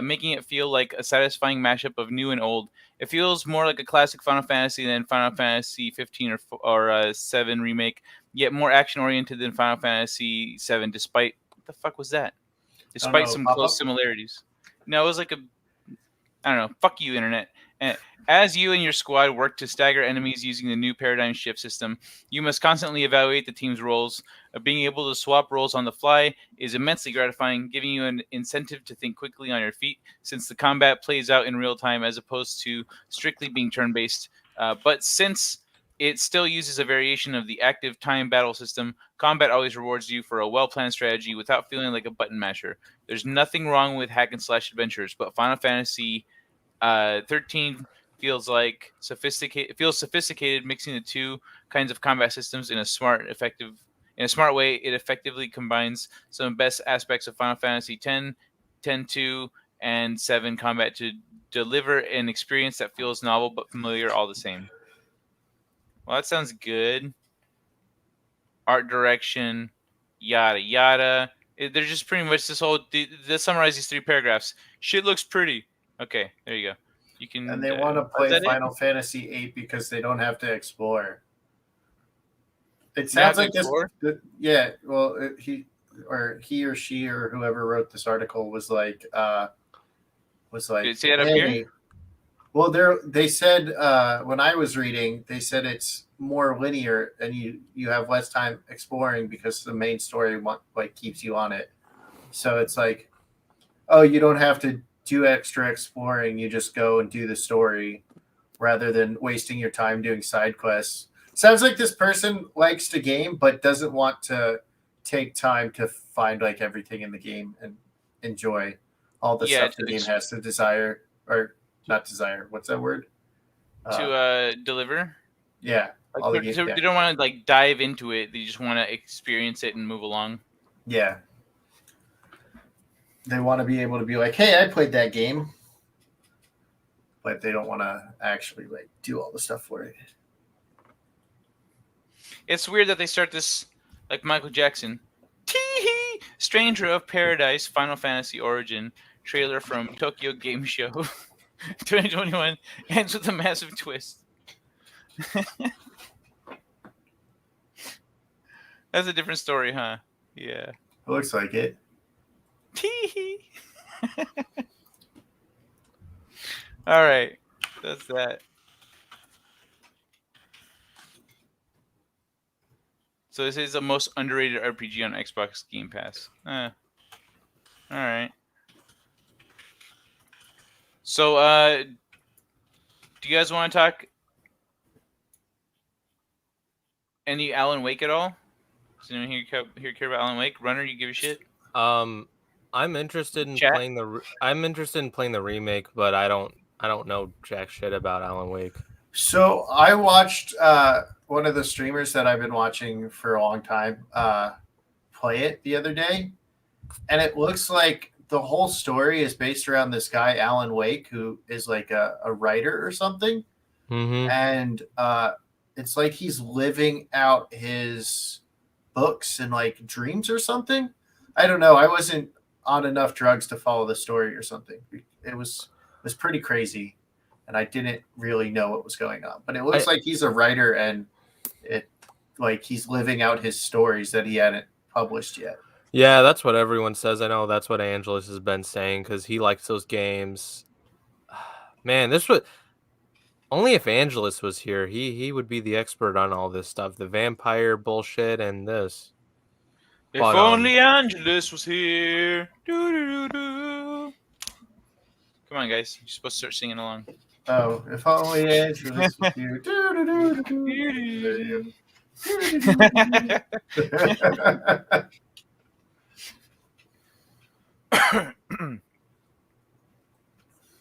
S1: making it feel like a satisfying mashup of new and old. It feels more like a classic Final Fantasy than Final Fantasy 15 or 7 remake, yet more action-oriented than Final Fantasy 7, despite... What the fuck was that? Despite some close similarities. No, it was like a... I don't know. Fuck you, Internet. As you and your squad work to stagger enemies using the new paradigm shift system, you must constantly evaluate the team's roles. Being able to swap roles on the fly is immensely gratifying, giving you an incentive to think quickly on your feet, since the combat plays out in real time as opposed to strictly being turn-based. But since it still uses a variation of the active time battle system, combat always rewards you for a well-planned strategy without feeling like a button masher. There's nothing wrong with hack-and-slash adventures, but Final Fantasy 13 feels sophisticated, mixing the two kinds of combat systems in a smart way. It effectively combines some of the best aspects of Final Fantasy 10, 10-2, and 7 combat to deliver an experience that feels novel but familiar all the same. Well, that sounds good. Art direction, yada yada. They're just pretty much this whole. They summarize these 3 paragraphs. Shit looks pretty. Okay, there you go. You can.
S4: And they want to play Final Fantasy VIII because they don't have to explore. It sounds like this. Yeah, well, he or she or whoever wrote this article was like. Did
S1: it say it up here?
S4: Well, they said when I was reading, they said it's more linear and you have less time exploring because the main story like keeps you on it. So it's like, oh, you don't have to do extra exploring. You just go and do the story rather than wasting your time doing side quests. Sounds like this person likes the game but doesn't want to take time to find like everything in the game and enjoy all the stuff the game has to desire or not desire. What's that word?
S1: To deliver.
S4: Yeah.
S1: Like, they don't want to like dive into it. They just want to experience it and move along.
S4: Yeah. They want to be able to be like, hey, I played that game. But they don't want to actually like do all the stuff for it.
S1: It's weird that they start this like Michael Jackson. Tee-hee! Stranger of Paradise Final Fantasy Origin trailer from Tokyo Game Show 2021 ends with a massive twist. That's a different story, huh? Yeah.
S4: It looks like it.
S1: Tee-hee! All right. That's that. So this is the most underrated RPG on Xbox Game Pass. All right. So, do you guys want to talk any Alan Wake at all? Does anyone here care about Alan Wake? Runner, you give a shit?
S3: I'm interested in playing the remake, but I don't know jack shit about Alan Wake.
S4: So I watched one of the streamers that I've been watching for a long time play it the other day, and it looks like the whole story is based around this guy Alan Wake, who is like a writer or something, and it's like he's living out his books and like dreams or something. I don't know. I wasn't on enough drugs to follow the story or something. It was pretty crazy, and I didn't really know what was going on. But it looks like he's a writer, and he's living out his stories that he hadn't published yet.
S3: Yeah, that's what everyone says. I know that's what Angelus has been saying because he likes those games. Man, only if Angelus was here, he would be the expert on all this stuff, the vampire bullshit and this.
S1: If only Angelus was here. Come on, guys. You're supposed to start singing along.
S4: Oh, if only Angelus was here.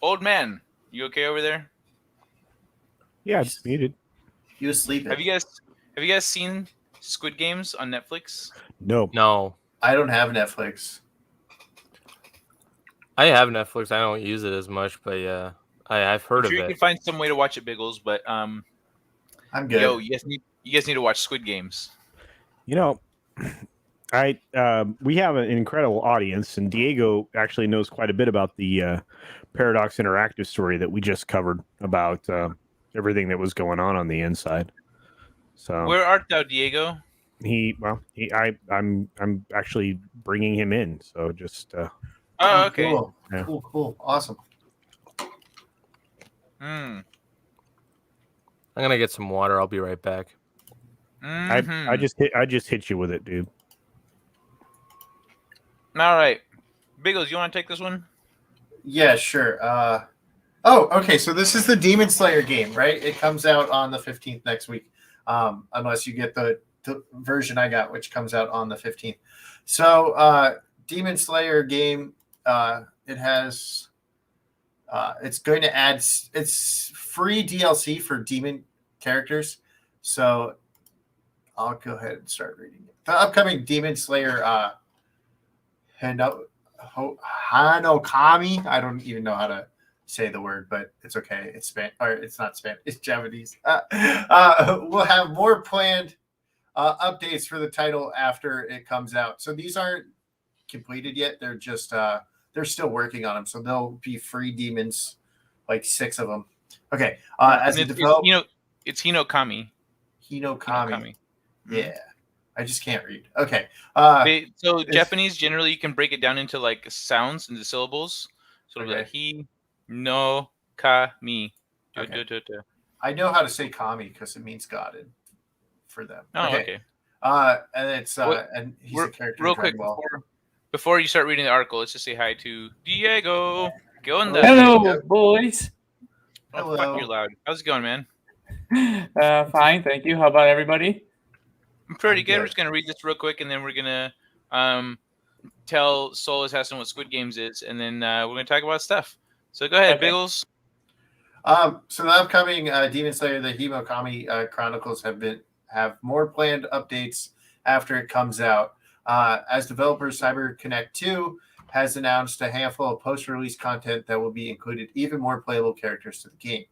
S1: Old man, you okay over there?
S2: Yeah, it's muted.
S4: You asleep?
S1: Have you guys seen Squid Games on Netflix?
S2: No.
S4: I don't have Netflix.
S3: I have Netflix. I don't use it as much, but yeah, I've heard of it.
S1: You can find some way to watch it, Biggles. But
S4: I'm good.
S1: Yo, you guys need to watch Squid Games.
S2: You know, we have an incredible audience, and Diego actually knows quite a bit about the Paradox Interactive story that we just covered about everything that was going on the inside. So
S1: where art thou, Diego?
S2: I'm actually bringing him in. So just.
S1: Oh, okay.
S4: Cool.
S2: Yeah.
S4: Cool. Awesome.
S3: I'm gonna get some water. I'll be right back.
S1: Mm-hmm.
S2: I just hit you with it, dude.
S1: All right, Biggles, you want to take this one?
S4: Yeah, sure. Okay. So this is the Demon Slayer game, right? It comes out on the 15th next week, unless you get the version I got, which comes out on the 15th. So Demon Slayer game, it has. It's going to add. It's free DLC for demon characters, so I'll go ahead and start reading it. The upcoming Demon Slayer Hanokami. I don't even know how to say the word, but it's okay. It's it's not Spanish. It's Japanese. We'll have more planned updates for the title after it comes out. So these aren't completed yet. They're just they're still working on them. So there'll be free demons, like 6 of them. Okay. As a developer,
S1: it's Hinokami.
S4: Hinokami. Yeah. I just can't read. Okay.
S1: Japanese, generally, you can break it down into like sounds, into syllables. So it'll be like he, no, ka, mi.
S4: Okay. I know how to say kami because it means God for them.
S1: Oh, okay.
S4: And it's and he's a character.
S1: Real quick, before you start reading the article, let's just say hi to Diego.
S6: Hello, boys.
S1: Oh, hello. Fuck, you're loud. How's it going, man?
S6: Fine, thank you. How about everybody?
S1: I'm pretty good. We're just gonna read this real quick, and then we're gonna tell Soul Assassin what Squid Games is, and then we're gonna talk about stuff. So go ahead, Biggles.
S4: So the upcoming Demon Slayer, the Hinokami Chronicles have more planned updates after it comes out. As developers, CyberConnect 2 has announced a handful of post-release content that will be included even more playable characters to the game.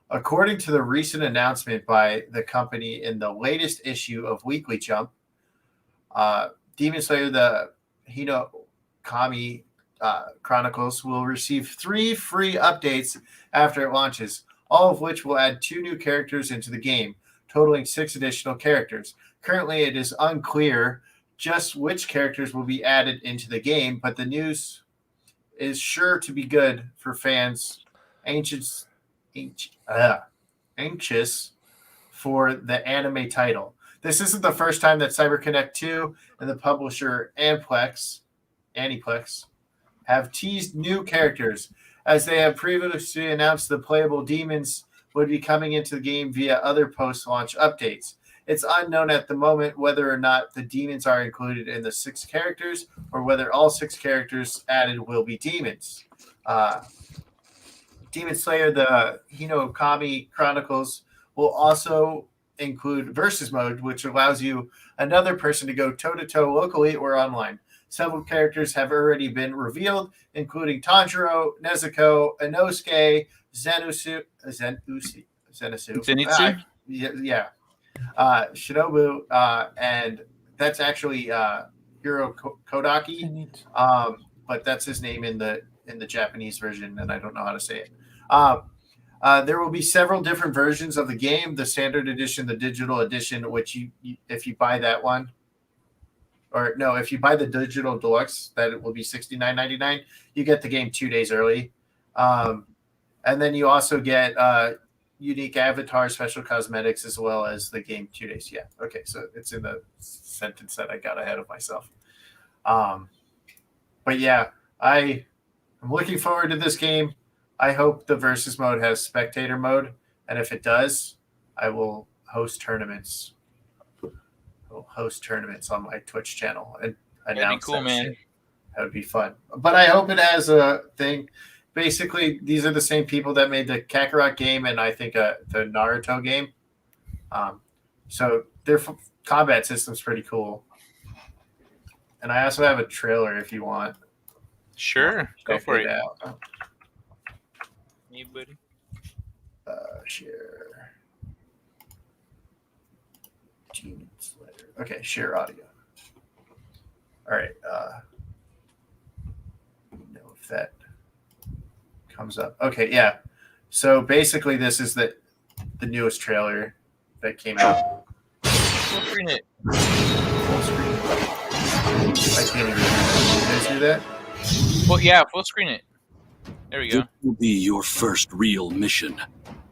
S4: According to the recent announcement by the company in the latest issue of Weekly Jump, Demon Slayer, the Hinokami Chronicles will receive 3 free updates after it launches, all of which will add 2 new characters into the game, totaling 6 additional characters. Currently, it is unclear just which characters will be added into the game, but the news is sure to be good for fans anxious for the anime title. This isn't the first time that CyberConnect 2 and the publisher Aniplex have teased new characters, as they have previously announced the playable demons would be coming into the game via other post-launch updates. It's unknown at the moment whether or not the demons are included in the 6 characters or whether all 6 characters added will be demons. Demon Slayer, the Hinokami Chronicles will also include versus mode, which allows you another person to go toe-to-toe locally or online. Several characters have already been revealed, including Tanjiro, Nezuko, Inosuke, Zenitsu. Shinobu, and that's actually Hiro Kodaki. but that's his name in the Japanese version, and I don't know how to say it. There will be several different versions of the game: the standard edition, the digital edition. Which you if you buy that one, or no, if you buy the digital deluxe, that it will be $69.99. You get the game 2 days early, and then you also get unique avatar, special cosmetics, as well as the game 2 days. Yeah, okay, so it's in the sentence that I got ahead of myself. But yeah, I'm looking forward to this game. I hope the versus mode has spectator mode, and if it does, I will host tournaments. I'll host tournaments on my Twitch channel and announce
S1: cool,
S4: that
S1: man.
S4: shit. That would be fun. But I hope it has a thing. Basically, these are the same people that made the Kakarot game and I think the Naruto game. So their combat system's pretty cool. And I also have a trailer if you want.
S1: Sure, go for it.
S4: Out.
S1: Me, buddy.
S4: Share. 2 minutes later. Okay, share audio. All right. Know if that comes up. Okay, yeah. So basically, this is the newest trailer that came out.
S1: Full screen it.
S4: Full screen. I can't even. Did you guys do that?
S1: Well, yeah, full screen it. There we go.
S7: This will be your first real mission,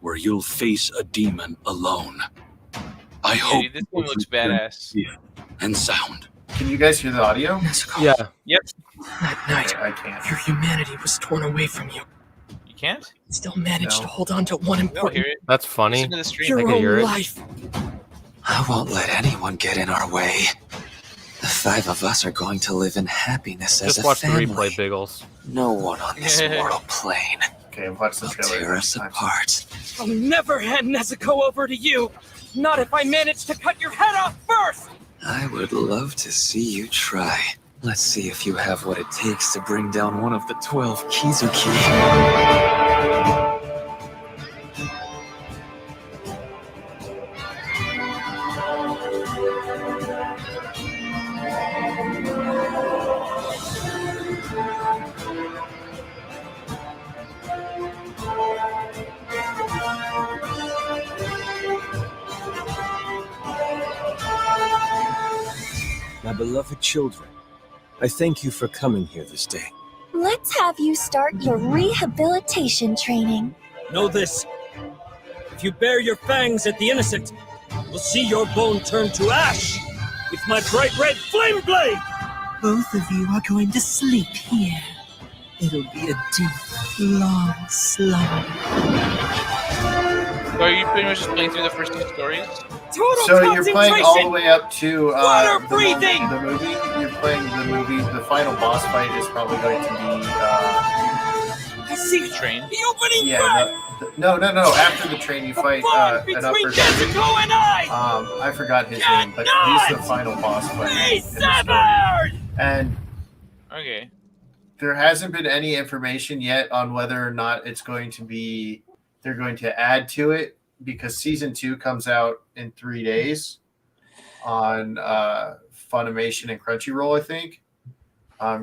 S7: where you'll face a demon alone. I hope
S1: Dude, this one looks badass.
S7: and sound.
S4: Can you guys hear the audio?
S3: Yeah.
S1: Yep.
S8: That night,
S4: I can't.
S8: your humanity was torn away from you.
S1: You can't?
S8: Still managed
S4: No.
S8: to hold on to one
S1: I'll
S8: important
S1: hear it.
S3: That's funny.
S1: Listen to the stream.
S3: I
S8: your
S3: can hear
S8: own
S3: it.
S8: life.
S9: I won't let anyone get in our way. The 5 of us are going to live in happiness as
S3: Just
S9: a
S3: watch the
S9: family.
S3: replay, Biggles.
S9: No one on this mortal plane
S4: Okay, watch the
S9: will
S4: trailer.
S9: tear us apart.
S8: I'll never hand Nezuko over to you. Not if I manage to cut your head off first.
S9: I would love to see you try. Let's see if you have what it takes to bring down one of the 12 Kizuki.
S10: My beloved children, I thank you for coming here this day.
S11: Let's have you start your rehabilitation training.
S10: Know this. If you bare your fangs at the innocent, you'll see your bone turn to ash with my bright red flame blade!
S12: Both of you are going to sleep here. It'll be a deep, long slumber.
S1: So are you pretty much just playing through the first 2 stories?
S8: Total
S4: So you're playing all the way up to
S8: Water
S4: the
S8: breathing!
S4: movie. You're playing the movie. The final boss fight is probably going to be.
S8: I see
S1: Train.
S8: the opening
S4: Yeah. No. After the train, you fight an
S8: between
S4: upper.
S8: Nezuko and I.
S4: I forgot his name, but he's the final boss fight.
S8: Be
S4: in the story.
S8: severed!
S4: And
S1: Okay.
S4: there hasn't been any information yet on whether or not it's going to be. They're going to add to it because season 2 comes out in 3 days on Funimation and Crunchyroll, I think.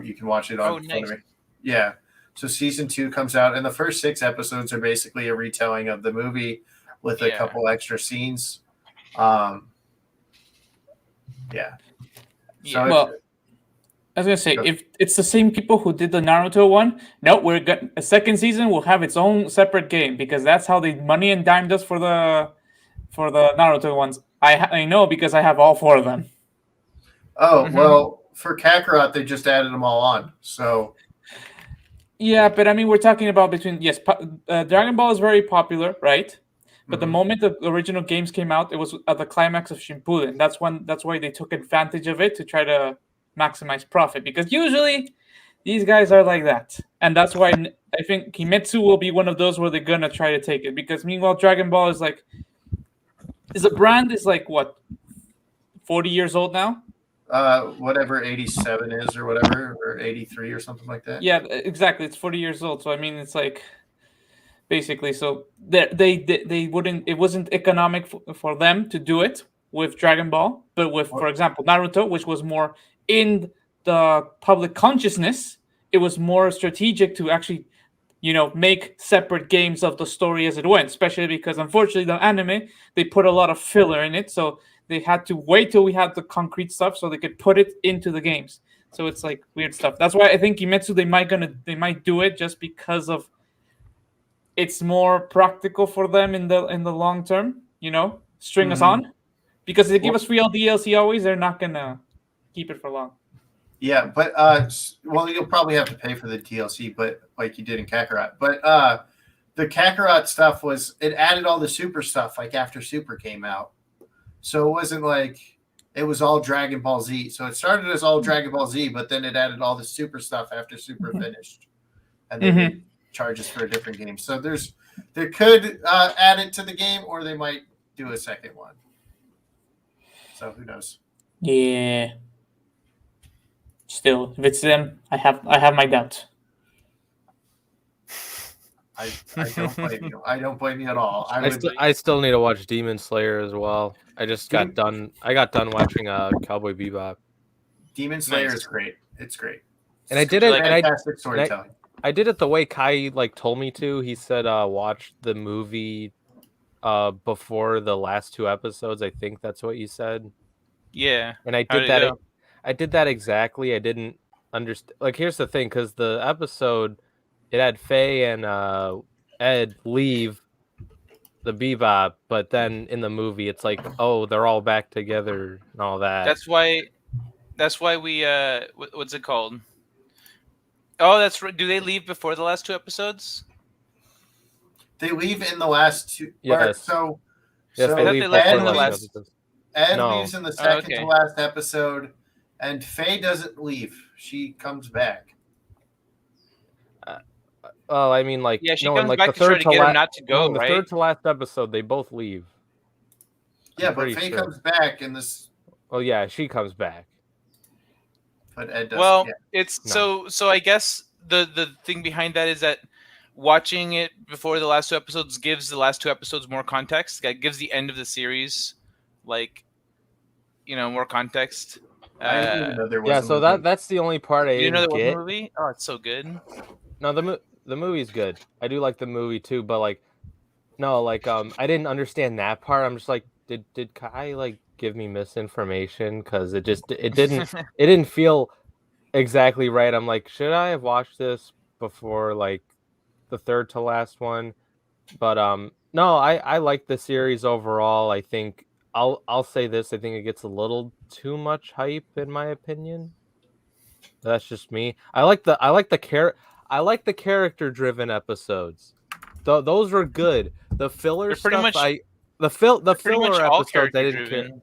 S4: You can watch it on
S1: nice.
S4: Funimation. Yeah. So season 2 comes out, and the first 6 episodes are basically a retelling of the movie with a couple extra scenes. Yeah. So
S6: Well, I was gonna say, if it's the same people who did the Naruto one, no, a second season will have its own separate game because that's how they money and dimed us for the Naruto ones. I know because I have all 4 of them.
S4: Oh, well, for Kakarot, they just added them all on. So
S6: Yeah, but I mean, we're talking about Dragon Ball is very popular, right? But the moment the original games came out, it was at the climax of Shippuden. That's why they took advantage of it to try to maximize profit. Because usually these guys are like that, and that's why I think Kimetsu will be one of those where they're gonna try to take it. Because meanwhile, Dragon Ball is a brand is like what, 40 years old now.
S4: Whatever 87 is or whatever, or 83 or something like that.
S6: Yeah, exactly. It's 40 years old. So I mean, it's like basically, so they wouldn't. It wasn't economic for them to do it with Dragon Ball, but with, for example, Naruto, which was more in the public consciousness, it was more strategic to actually, make separate games of the story as it went, especially because unfortunately the anime, they put a lot of filler in it, so they had to wait till we had the concrete stuff so they could put it into the games. So it's like weird stuff. That's why I think Kimetsu they might do it just because of it's more practical for them in the long term, string us on. Because if they give us free DLC always, they're not gonna keep it for long.
S4: Yeah, but well, you'll probably have to pay for the DLC, but like you did in Kakarot. But the Kakarot stuff it added all the Super stuff like after Super came out, so it wasn't like it was all Dragon Ball Z. So it started as all Dragon Ball Z, but then it added all the Super stuff after Super finished, and then they charge us for a different game. So they could add it to the game, or they might do a second one. So who knows?
S6: Yeah. Still, if it's them, I have my doubts.
S4: I don't blame you. I don't blame you at all.
S3: I still need to watch Demon Slayer as well. I just got done. I got done watching Cowboy Bebop.
S4: Demon Slayer is great. It's great.
S3: And I did it.
S4: Fantastic storytelling.
S3: I did it the way Kai told me to. He said, "Watch the movie before the last 2 episodes." I think that's what you said.
S1: Yeah.
S3: And I did that. I did that exactly. I didn't understand. Like, here's the thing, because the episode, it had Faye and Ed leave the Bebop, but then in the movie, it's like, oh, they're all back together and all that.
S1: That's why we what's it called? Oh, that's right. Do they leave before the last 2 episodes?
S4: They leave in the last 2.
S3: Yes.
S4: So
S3: they leave
S4: Ed
S3: in the last episode.
S4: Ed leaves in the second to last episode, and Faye doesn't leave. She comes back.
S3: Oh, I mean, like,
S1: she
S3: no,
S1: comes
S3: like
S1: back
S3: the
S1: to try
S3: third
S1: to
S3: to
S1: get him
S3: last,
S1: not to go,
S3: the
S1: right?
S3: third to last episode, they both leave.
S4: Yeah, but Faye comes back in this.
S3: Oh yeah, she comes back.
S4: But Ed doesn't.
S1: Well,
S4: yeah.
S1: it's so I guess the thing behind that is that watching it before the last 2 episodes gives the last 2 episodes more context. That gives the end of the series, like, more context.
S4: I didn't even know there was
S3: Yeah,
S4: a
S3: so
S4: movie.
S3: that's the only part I
S1: You know
S3: didn't
S1: there was
S3: get.
S1: a movie? Oh, it's so good.
S3: No, the movie's good. I do like the movie too, but like, no, like I didn't understand that part. I'm just like, did Kai like give me misinformation? Because it didn't feel exactly right. I'm like, should I have watched this before like the third to last one? But no, I like the series overall. I think I'll say this. I think it gets a little too much hype in my opinion. That's just me. I like the character driven episodes. Those were good. The filler
S1: They're pretty
S3: stuff,
S1: much-
S3: the
S1: pretty much
S3: filler
S1: all
S3: episodes I didn't care.
S1: character-driven.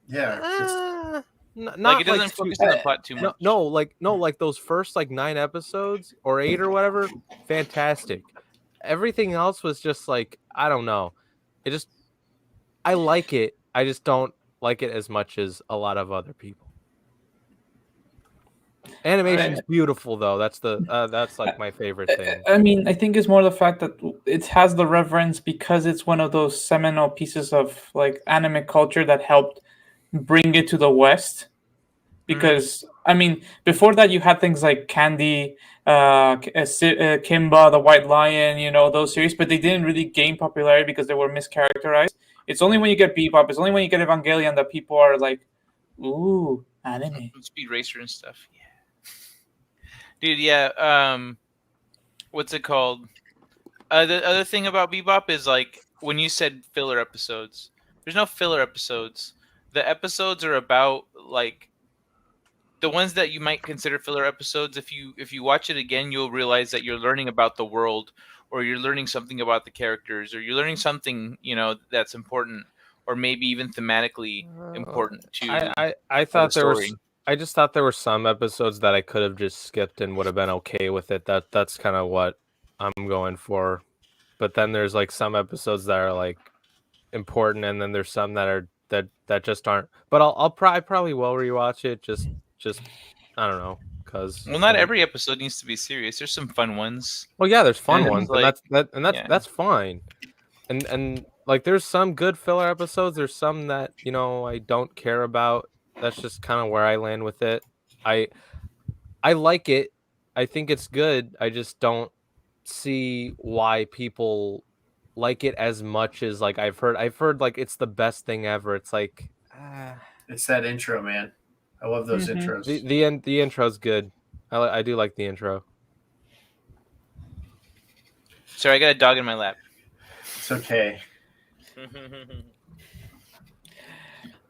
S4: Yeah.
S3: Not
S1: it doesn't focus on the plot too much.
S3: No, like those first like 9 episodes or 8 or whatever, fantastic. Everything else was just like, I don't know. I like it. I just don't like it as much as a lot of other people. Animation's beautiful though. That's like my favorite thing.
S6: I mean, I think it's more the fact that it has the reverence because it's one of those seminal pieces of like anime culture that helped bring it to the West. Because I mean, before that you had things like Candy, Kimba, the White Lion, those series, but they didn't really gain popularity because they were mischaracterized. It's only when you get Bebop, it's only when you get Evangelion that people are like, ooh, anime.
S1: Speed Racer and stuff. Yeah. Dude, yeah. What's it called? The other thing about Bebop is like when you said filler episodes. There's no filler episodes. The episodes are about like the ones that you might consider filler episodes. If you watch it again, you'll realize that you're learning about the world, or you're learning something about the characters, or you're learning something that's important, or maybe even thematically important to.
S3: I thought
S1: the
S3: there
S1: story.
S3: was. I just thought there were some episodes that I could have just skipped and would have been okay with it. That's kind of what I'm going for. But then there's like some episodes that are like important, and then there's some that are that just aren't. But I probably will rewatch it. Just I don't know, because
S1: Well, not every episode needs to be serious. There's some fun ones.
S3: Well, yeah, there's fun
S1: And,
S3: ones,
S1: like,
S3: that's fine. And like there's some good filler episodes. There's some that I don't care about. That's just kind of where I land with it. I like it. I think it's good. I just don't see why people like it as much as like I've heard like it's the best thing ever. It's like
S4: it's that intro, man. I love those intros.
S3: The intro's good. I do like the intro.
S1: Sorry, I got a dog in my lap.
S4: It's okay.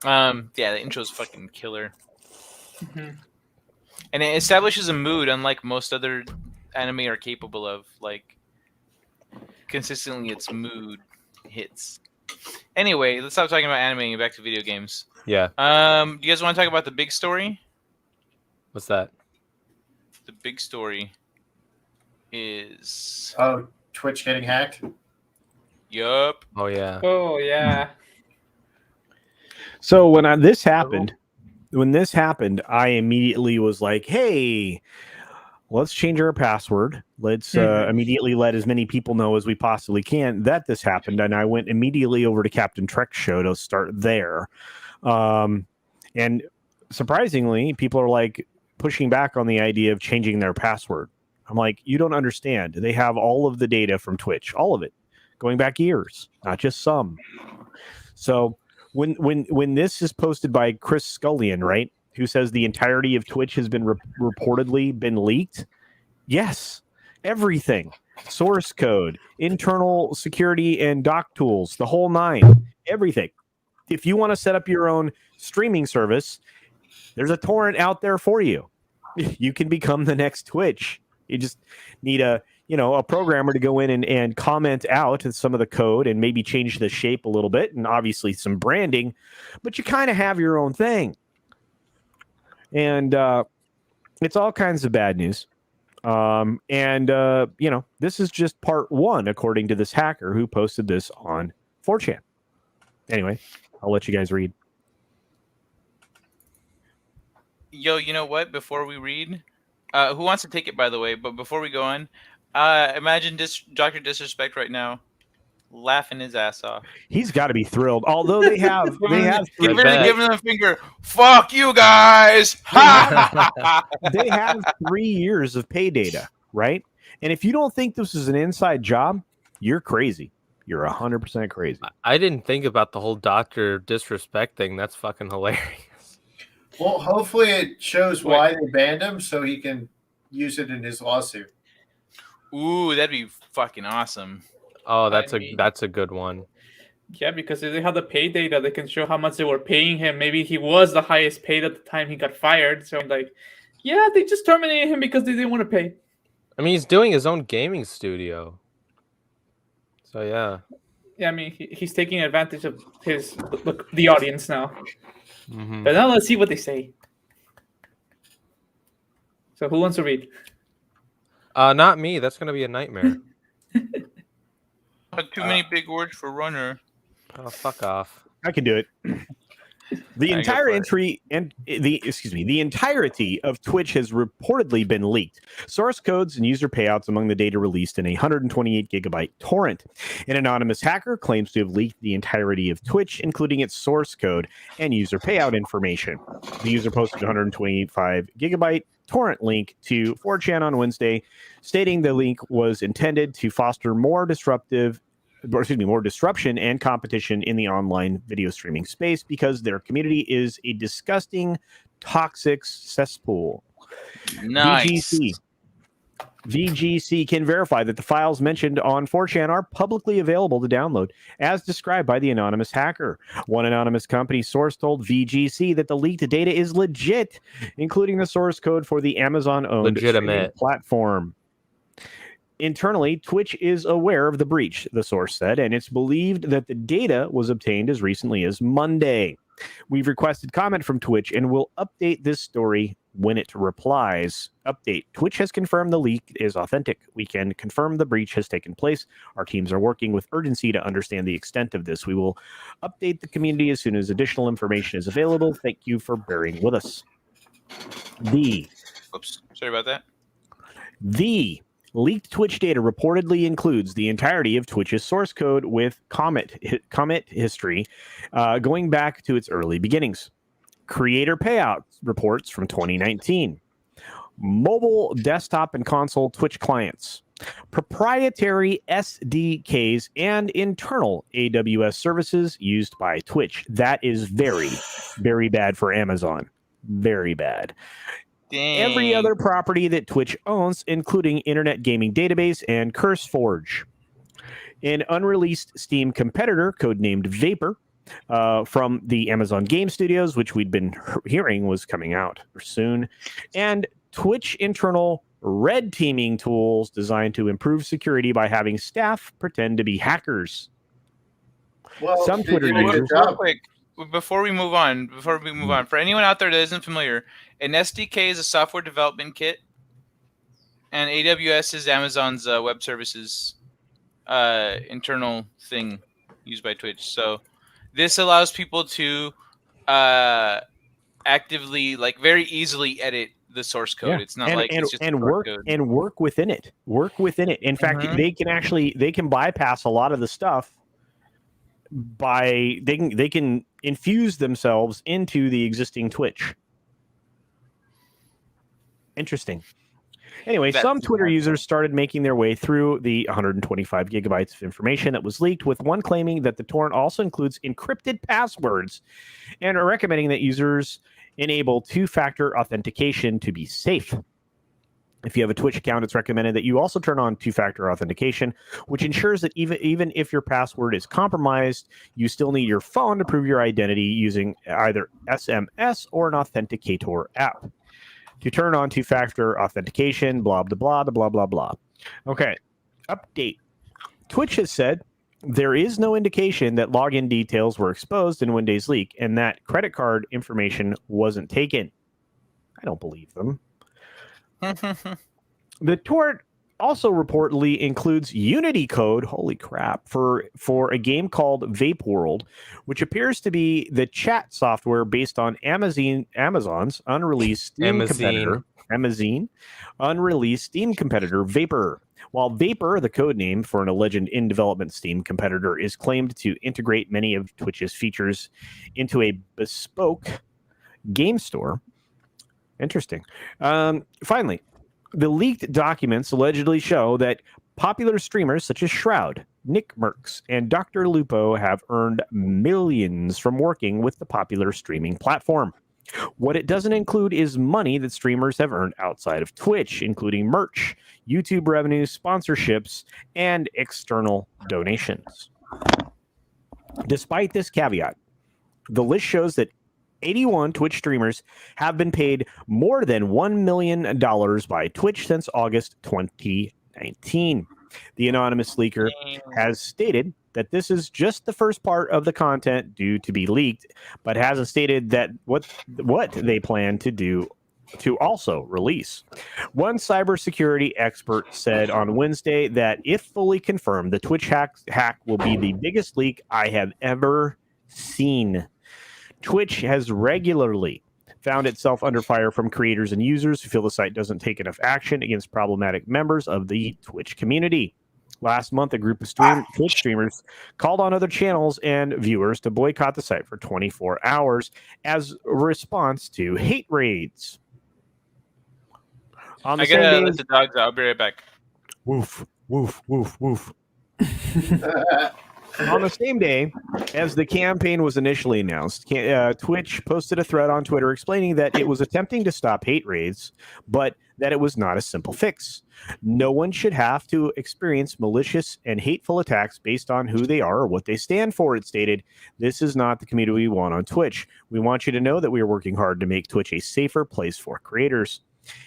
S1: Yeah, the intro's fucking killer. And it establishes a mood unlike most other anime are capable of. Like, consistently its mood hits. Anyway, let's stop talking about anime and back to video games.
S3: Yeah.
S1: Do you guys want to talk about the big story?
S3: What's that?
S1: The big story is...
S4: Oh, Twitch getting hacked?
S1: Yup.
S3: Oh, yeah.
S6: Oh, yeah.
S2: So when this happened, I immediately was like, hey, let's change our password. Let's immediately let as many people know as we possibly can that this happened. And I went immediately over to Captain Trek's show to start there. And surprisingly, people are like pushing back on the idea of changing their password. I'm like, you don't understand. They have all of the data from Twitch, all of it, going back years, not just some. So when this is posted by Chris Scullion, right, who says the entirety of Twitch has been reportedly been leaked, yes, everything, source code, internal security and doc tools, the whole nine, everything. If you want to set up your own streaming service, there's a torrent out there for you. You can become the next Twitch. You just need a programmer to go in and comment out some of the code and maybe change the shape a little bit and obviously some branding, but you kind of have your own thing. And it's all kinds of bad news. This is just part one, according to this hacker who posted this on 4chan. Anyway, I'll let you guys read.
S1: Yo, you know what? Before we read, who wants to take it, by the way? But before we go on, imagine Dr. Disrespect right now, laughing his ass off.
S2: He's got to be thrilled. Although they have
S1: giving him a finger. Fuck you guys.
S2: They have 3 years of pay data, right? And if you don't think this is an inside job, you're crazy. You're 100% crazy.
S3: I didn't think about the whole Dr. Disrespect thing. That's fucking hilarious.
S4: Well, hopefully it shows why they banned him so he can use it in his lawsuit.
S1: Ooh, that'd be fucking awesome.
S3: Oh, that's a good one.
S6: Yeah, because if they have the pay data, they can show how much they were paying him. Maybe he was the highest paid at the time he got fired. So I'm like, yeah, they just terminated him because they didn't want to pay.
S3: I mean, he's doing his own gaming studio. So yeah.
S6: Yeah, I mean, he's taking advantage of the audience now.
S3: Mm-hmm.
S6: But now let's see what they say. So who wants to read?
S3: Not me. That's gonna be a nightmare.
S1: Too many big words for runner.
S3: Oh, fuck off.
S2: I can do it. The entirety of Twitch has reportedly been leaked. Source codes and user payouts among the data released in a 128 gigabyte torrent. An anonymous hacker claims to have leaked the entirety of Twitch, including its source code and user payout information. The user posted 125 gigabyte torrent link to 4chan on Wednesday, stating the link was intended to foster more disruption and competition in the online video streaming space because their community is a disgusting, toxic cesspool.
S1: Nice.
S2: VGC can verify that the files mentioned on 4chan are publicly available to download, as described by the anonymous hacker. One anonymous company source told VGC that the leaked data is legit, including the source code for the Amazon-owned streaming platform. Internally, Twitch is aware of the breach, the source said, and it's believed that the data was obtained as recently as Monday. We've requested comment from Twitch and will update this story when it replies. Update. Twitch has confirmed the leak is authentic. We can confirm the breach has taken place. Our teams are working with urgency to understand the extent of this. We will update the community as soon as additional information is available. Thank you for bearing with us.
S1: Oops, sorry about that.
S2: The leaked Twitch data reportedly includes the entirety of Twitch's source code with commit history going back to its early beginnings. Creator payout reports from 2019. mobile, desktop, and console Twitch clients, proprietary SDKs, and internal AWS services used by Twitch. That is very, very bad for Amazon. Very bad.
S1: Dang.
S2: Every other property that Twitch owns, including Internet Gaming Database and CurseForge. An unreleased Steam competitor, codenamed Vapor, from the Amazon Game Studios, which we'd been hearing was coming out soon, and Twitch internal red teaming tools designed to improve security by having staff pretend to be hackers.
S4: Well,
S2: Some Twitter users.
S1: Real quick, before we move on, for anyone out there that isn't familiar, an SDK is a software development kit, and AWS is Amazon's web services internal thing used by Twitch. So this allows people to actively, like, very easily edit the source code.
S2: Yeah.
S1: It's not like it's just
S2: work
S1: code.
S2: and work within it. Work within it. In fact, they can bypass a lot of the stuff by they can infuse themselves into the existing Twitch. Interesting. Anyway, some Twitter users started making their way through the 125 gigabytes of information that was leaked, with one claiming that the torrent also includes encrypted passwords and are recommending that users enable two-factor authentication to be safe. If you have a Twitch account, it's recommended that you also turn on two-factor authentication, which ensures that even if your password is compromised, you still need your phone to prove your identity using either SMS or an authenticator app. To turn on two-factor authentication, blah, blah, blah, blah, blah, blah. Okay, update. Twitch has said there is no indication that login details were exposed in Wednesday's leak and that credit card information wasn't taken. I don't believe them. The torrent also reportedly includes Unity code, holy crap, for a game called Vape World, which appears to be the chat software based on Amazon's unreleased Steam competitor, unreleased Steam competitor Vapor. While Vapor, the code name for an alleged in-development Steam competitor, is claimed to integrate many of Twitch's features into a bespoke game store. Interesting. Finally, the leaked documents allegedly show that popular streamers such as Shroud, Nick Merckx, and Dr. Lupo have earned millions from working with the popular streaming platform. What it doesn't include is money that streamers have earned outside of Twitch, including merch, YouTube revenue, sponsorships, and external donations. Despite this caveat, the list shows that 81 Twitch streamers have been paid more than $1 million by Twitch since August 2019. The anonymous leaker has stated that this is just the first part of the content due to be leaked, but hasn't stated that what they plan to do to also release. One cybersecurity expert said on Wednesday that if fully confirmed, the Twitch hack will be the biggest leak I have ever seen. Twitch has regularly found itself under fire from creators and users who feel the site doesn't take enough action against problematic members of the Twitch community. Last month, a group of Twitch streamers called on other channels and viewers to boycott the site for 24 hours as a response to hate raids. On the
S1: I gotta let the dogs out. I'll be right back.
S2: Woof, woof, woof, woof. On the same day as the campaign was initially announced, Twitch posted a thread on Twitter explaining that it was attempting to stop hate raids, but that it was not a simple fix. No one should have to experience malicious and hateful attacks based on who they are or what they stand for, it stated. This is not the community we want on Twitch. We want you to know that we are working hard to make Twitch a safer place for creators.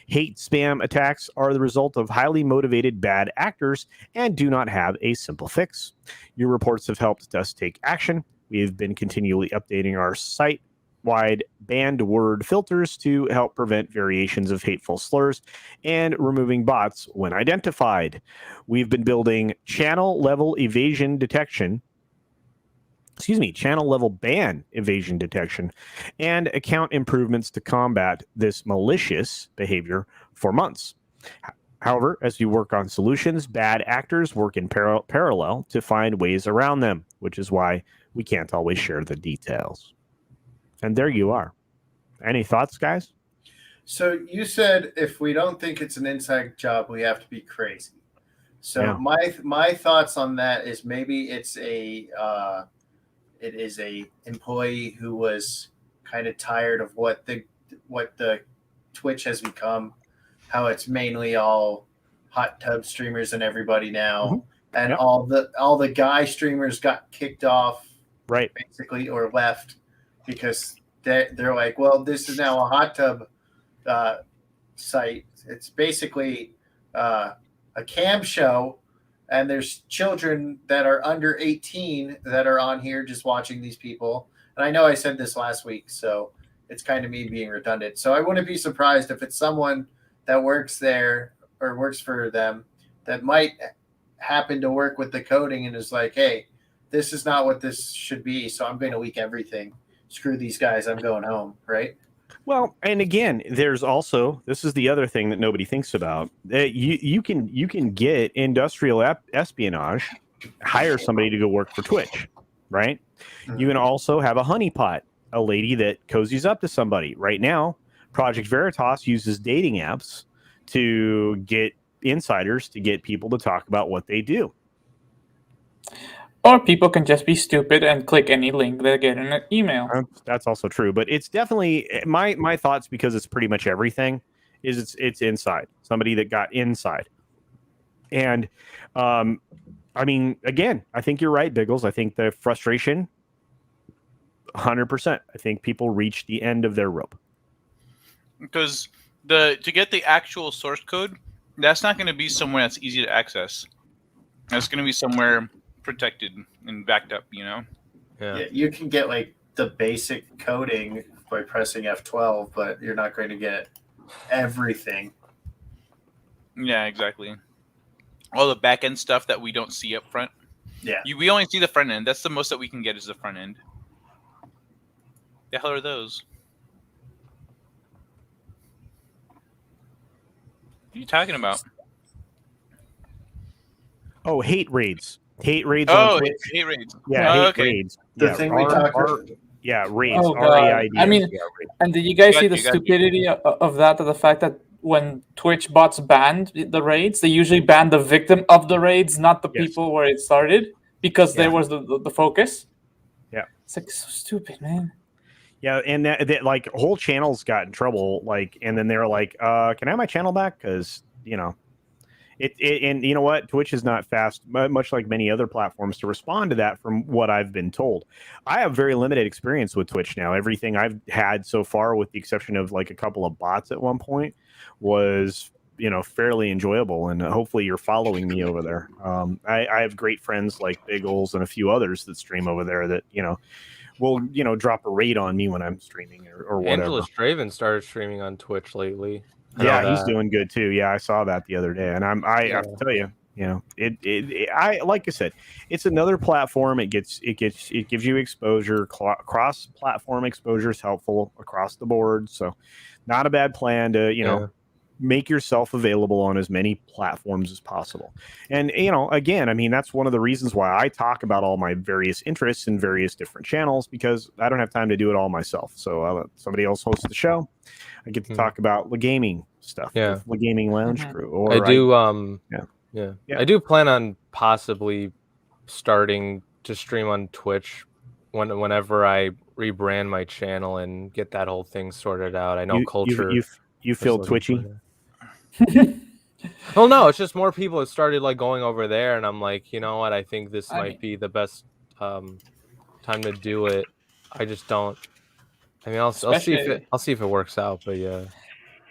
S2: Hate spam attacks are the result of highly motivated bad actors and do not have a simple fix. Your reports have helped us take action. We have been continually updating our site-wide banned word filters to help prevent variations of hateful slurs and removing bots when identified. We've been building channel-level ban evasion detection, and account improvements to combat this malicious behavior for months. However, as we work on solutions, bad actors work in parallel to find ways around them, which is why we can't always share the details. And there you are. Any thoughts, guys?
S4: So you said if we don't think it's an inside job, we have to be crazy. So
S2: Yeah.
S4: my thoughts on that is maybe it is a employee who was kind of tired of what the Twitch has become, how it's mainly all hot tub streamers and everybody now, and
S2: Yep.
S4: all the guy streamers got kicked off,
S2: right,
S4: basically, or left because they're like, well, this is now a hot tub site. It's basically a cam show, and there's children that are under 18 that are on here just watching these people. And I know I said this last week, so it's kind of me being redundant. So I wouldn't be surprised if it's someone that works there or works for them that might happen to work with the coding and is like, hey, this is not what this should be, so I'm going to leak everything. Screw these guys, I'm going home, right?
S2: Well, and again, there's also, this is the other thing that nobody thinks about. You can get industrial espionage, hire somebody to go work for Twitch, right? You can also have a honeypot, a lady that cozies up to somebody. Right now, Project Veritas uses dating apps to get insiders, to get people to talk about what they do.
S6: Or people can just be stupid and click any link they get in an email.
S2: That's also true, but it's definitely my thoughts, because it's pretty much everything, is it's inside, somebody that got inside. And I mean, again, I think you're right, Biggles. I think the frustration, 100%. I think people reach the end of their rope.
S1: Because to get the actual source code, that's not going to be somewhere that's easy to access. That's going to be somewhere protected and backed up, you know?
S4: Yeah, you can get like the basic coding by pressing F12, but you're not going to get everything.
S1: Yeah, exactly. All the back end stuff that we don't see up front.
S4: Yeah.
S1: We only see the front end. That's the most that we can get is the front end. The hell are those? What are you talking about?
S2: Oh, hate raids. Hate raids
S1: Oh,
S2: on Twitch.
S1: hate raids.
S2: Yeah,
S1: Oh,
S2: hate
S1: okay.
S2: raids.
S4: The
S2: Yeah,
S4: thing we talked about.
S2: Yeah, raids.
S6: Oh, God.
S2: RAIDs.
S6: I mean,
S2: Yeah, raids.
S6: and did you guys
S1: Got
S6: see
S1: you,
S6: the
S1: got you.
S6: stupidity of that, of the fact that when Twitch bots banned the raids, they usually ban the victim of the raids, not the
S2: Yes.
S6: people where it started, because there
S2: Yeah.
S6: was the focus.
S2: Yeah.
S6: It's like so stupid, man.
S2: Yeah, and that like whole channels got in trouble, like, and then they were like, can I have my channel back? Because, you know, it and you know what, Twitch is not fast, much like many other platforms, to respond to that, from what I've been told. I have very limited experience with Twitch now. Everything I've had so far, with the exception of like a couple of bots at one point, was, you know, fairly enjoyable, and hopefully you're following me over there. I have great friends like Biggles and a few others that stream over there that, you know, will, you know, drop a raid on me when I'm streaming or whatever.
S3: Angela Straven started streaming on Twitch lately.
S2: Yeah, he's doing good too. Yeah, I saw that the other day, and I have to tell you, you know, I like I said, it's another platform. It gives you exposure. Cross platform exposure is helpful across the board. So, not a bad plan to, you know, make yourself available on as many platforms as possible. And, you know, again, I mean, that's one of the reasons why I talk about all my various interests in various different channels, because I don't have time to do it all myself. So I'll let somebody else host the show. I get to talk about the gaming stuff.
S3: Yeah.
S2: The gaming lounge crew. Or
S3: I do.
S2: Yeah.
S3: I do plan on possibly starting to stream on Twitch whenever I rebrand my channel and get that whole thing sorted out. I know culture.
S2: You feel twitchy?
S3: Well, no, it's just more people have started like going over there, and I'm like, you know what? I think this might be the best time to do it. I just don't. I mean, I'll see if it works out, but yeah.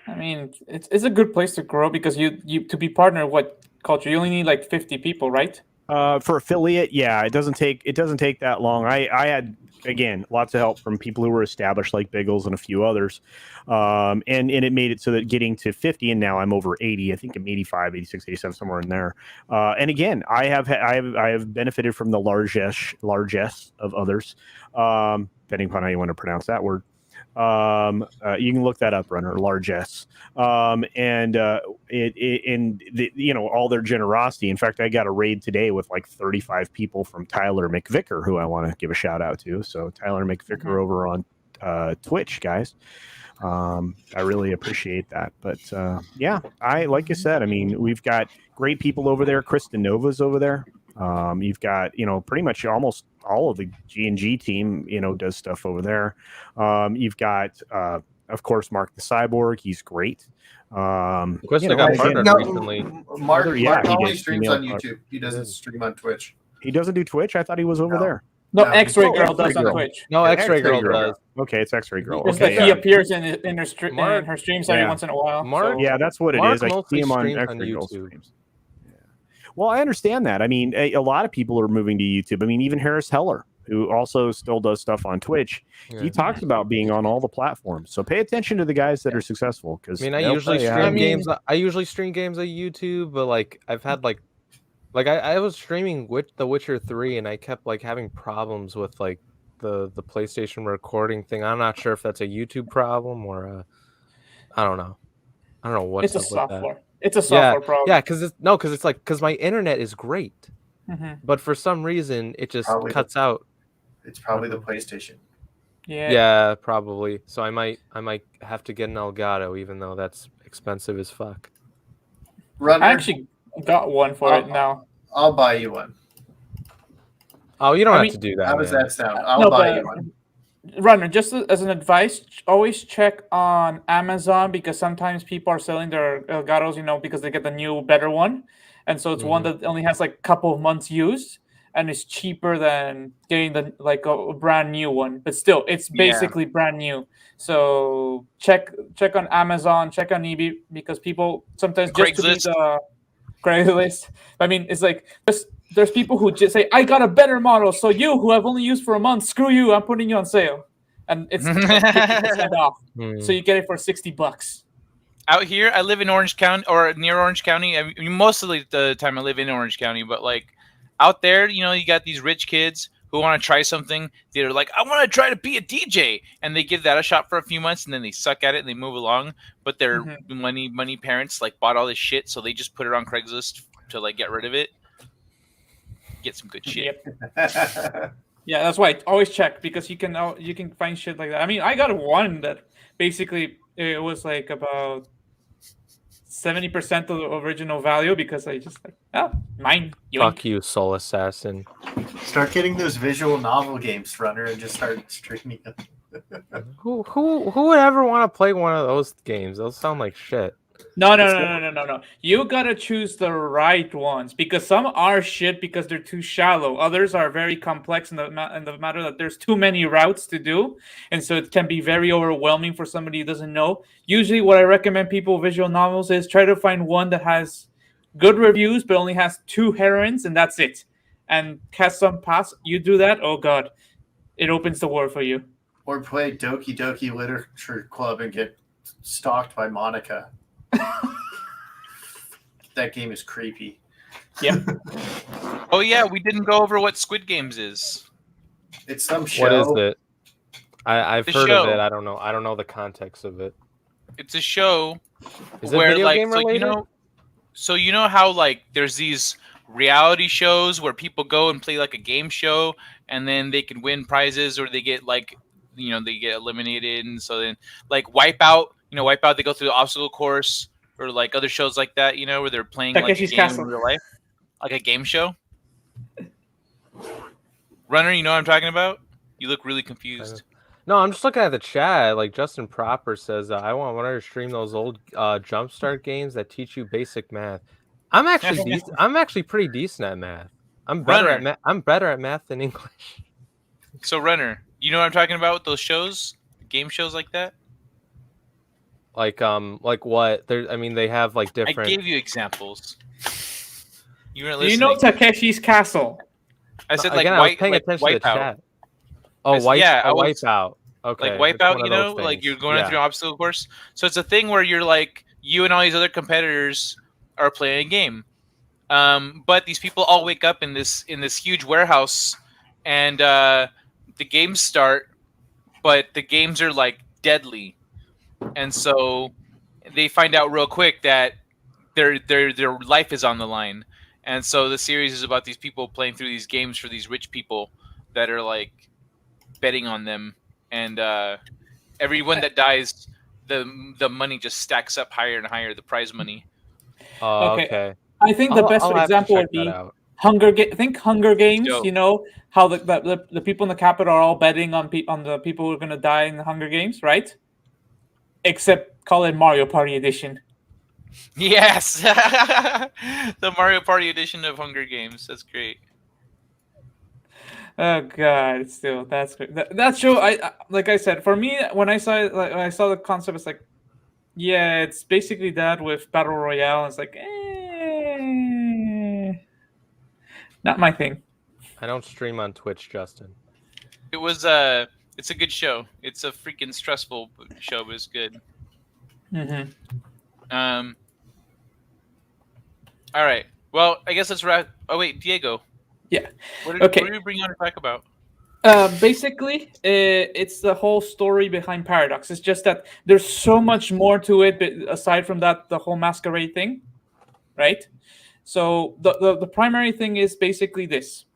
S6: I mean, it's a good place to grow, because you to be partner what culture, you only need like 50 people, right?
S2: For affiliate, yeah, it doesn't take that long. I had, again, lots of help from people who were established, like Biggles and a few others, and it made it so that getting to 50, and now I'm over 80. I think I'm 85, 86, 87, somewhere in there. And again, I have benefited from the largesse of others, depending upon how you want to pronounce that word. You can look that up, Runner, largesse, and you know, all their generosity. In fact, I got a raid today with like 35 people from Tyler McVicker, who I want to give a shout out to. So Tyler McVicker over on Twitch, guys. I really appreciate that. But yeah, like you said, I mean, we've got great people over there. Kristen Nova's over there. You've got, pretty much almost all of the G&G team, does stuff over there. You've got, of course, Mark the Cyborg. He's great.
S3: Krista got partnered recently.
S4: Mark only
S2: did.
S4: streams on YouTube. He doesn't stream on Twitch.
S2: He doesn't do Twitch? I thought he was over there.
S6: No, X-Ray Girl does on Twitch.
S3: No, X-Ray Girl does.
S2: Okay, it's X-Ray Girl.
S6: Just
S2: Okay,
S6: he appears in her streams every once in a while.
S3: Mark,
S2: yeah, that's what it
S3: Mark
S2: is. I see him on X-Ray Girl streams. Well, I understand that. I mean, a lot of people are moving to YouTube. I mean, even Harris Heller, who also still does stuff on Twitch, he talks about being on all the platforms. So pay attention to the guys that are successful. Because
S3: I usually stream games. I usually stream games on YouTube, but I've had I was streaming The Witcher 3, and I kept having problems with the PlayStation recording thing. I'm not sure if that's a YouTube problem or I don't know. I don't know what's
S6: up with
S3: software.
S6: That. It's a software problem.
S3: Yeah, because my internet is great, but for some reason it just cuts out.
S4: It's probably the PlayStation.
S3: Yeah, probably. So I might have to get an Elgato, even though that's expensive as fuck.
S4: Runner,
S6: I actually got one for it now.
S4: I'll buy you one.
S3: Oh, you don't have to do that.
S4: How does that sound? I'll buy you one.
S6: Runner, just as an advice, always check on Amazon because sometimes people are selling their Elgatos, because they get the new, better one. And so it's one that only has a couple of months used and it's cheaper than getting a brand new one. But still, it's basically brand new. So check on Amazon, check on eBay because people sometimes just to be the Craigslist. I mean, it's there's people who just say, I got a better model, so you who have only used for a month, screw you, I'm putting you on sale. And it's 50% off. So you get it for $60.
S1: Out here, I live in Orange County or near Orange County. I mean, most of the time I live in Orange County, but out there, you got these rich kids who want to try something. They're like, I want to try to be a DJ. And they give that a shot for a few months and then they suck at it and they move along. But their money parents bought all this shit. So they just put it on Craigslist to get rid of it. Get some good shit.
S6: Yep. Yeah, that's why I always check because you can find shit like that. I mean, I got one that basically it was about 70% of the original value because I just mine.
S3: Fuck you, Soul Assassin.
S4: Start getting those visual novel games, Runner, and just start streaming them.
S3: Who would ever want to play one of those games? Those sound like shit.
S6: No. You gotta choose the right ones because some are shit because they're too shallow. Others are very complex in the matter that there's too many routes to do, and so it can be very overwhelming for somebody who doesn't know. Usually, what I recommend people with visual novels is try to find one that has good reviews but only has 2 heroines, and that's it. And cast some pass. You do that, oh god, it opens the world for you.
S4: Or play Doki Doki Literature Club and get stalked by Monica. That game is creepy.
S6: Yeah.
S1: Oh yeah, we didn't go over what Squid Games is.
S4: It's some show.
S3: What is it? I've heard of it. I don't know the context of it.
S1: It's a show
S3: is it video game related?
S1: So you know how there's these reality shows where people go and play a game show and then they can win prizes or they get they get eliminated, and so then Wipeout. Wipeout, they go through the obstacle course, or other shows like that, where they're playing a game in real life, like a game show. Runner, you know what I'm talking about? You look really confused.
S3: No, I'm just looking at the chat. Justin Proper says, I want to stream those old Jumpstart games that teach you basic math. I'm actually I'm actually pretty decent at math. I'm better at math than English.
S1: So, Runner, you know what I'm talking about with those shows, game shows like that?
S3: Like what? They have different.
S1: I gave you examples. You weren't
S6: Do
S1: listening.
S6: you know Takeshi's Castle?
S1: I said
S3: I was paying attention to the chat. Oh, Wipeout. Okay.
S1: Wipeout. You're going through an obstacle course. So it's a thing where you're you and all these other competitors are playing a game. But these people all wake up in this huge warehouse, and the games start, but the games are deadly. And so they find out real quick that their life is on the line. And so the series is about these people playing through these games for these rich people that are betting on them. And everyone that dies the money just stacks up higher and higher, the prize money.
S3: Okay.
S6: I think the best
S3: I'll have to
S6: example
S3: check
S6: would be
S3: that out.
S6: Hunger Games.
S1: Dope.
S6: You know how the people in the capital are all betting on the people who are gonna die in the Hunger Games, right? Except call it Mario Party Edition.
S1: Yes, the Mario Party edition of Hunger Games. That's great.
S6: Oh God, still that's great. That show, like I said, for me, when I saw it, like when I saw the concept, it's like, yeah, it's basically that with battle royale. It's like, not my thing.
S3: I don't stream on Twitch, Justin.
S1: It was it's a good show. It's a freaking stressful show, but it's good.
S6: Mm-hmm.
S1: All right. Well, I guess let's wrap. Oh wait, Diego.
S6: Yeah.
S1: What
S6: Okay.
S1: do you bring on to talk about?
S6: Basically, it's the whole story behind Paradox. It's just that there's so much more to it, but aside from that, the whole Masquerade thing, right? So the primary thing is basically this.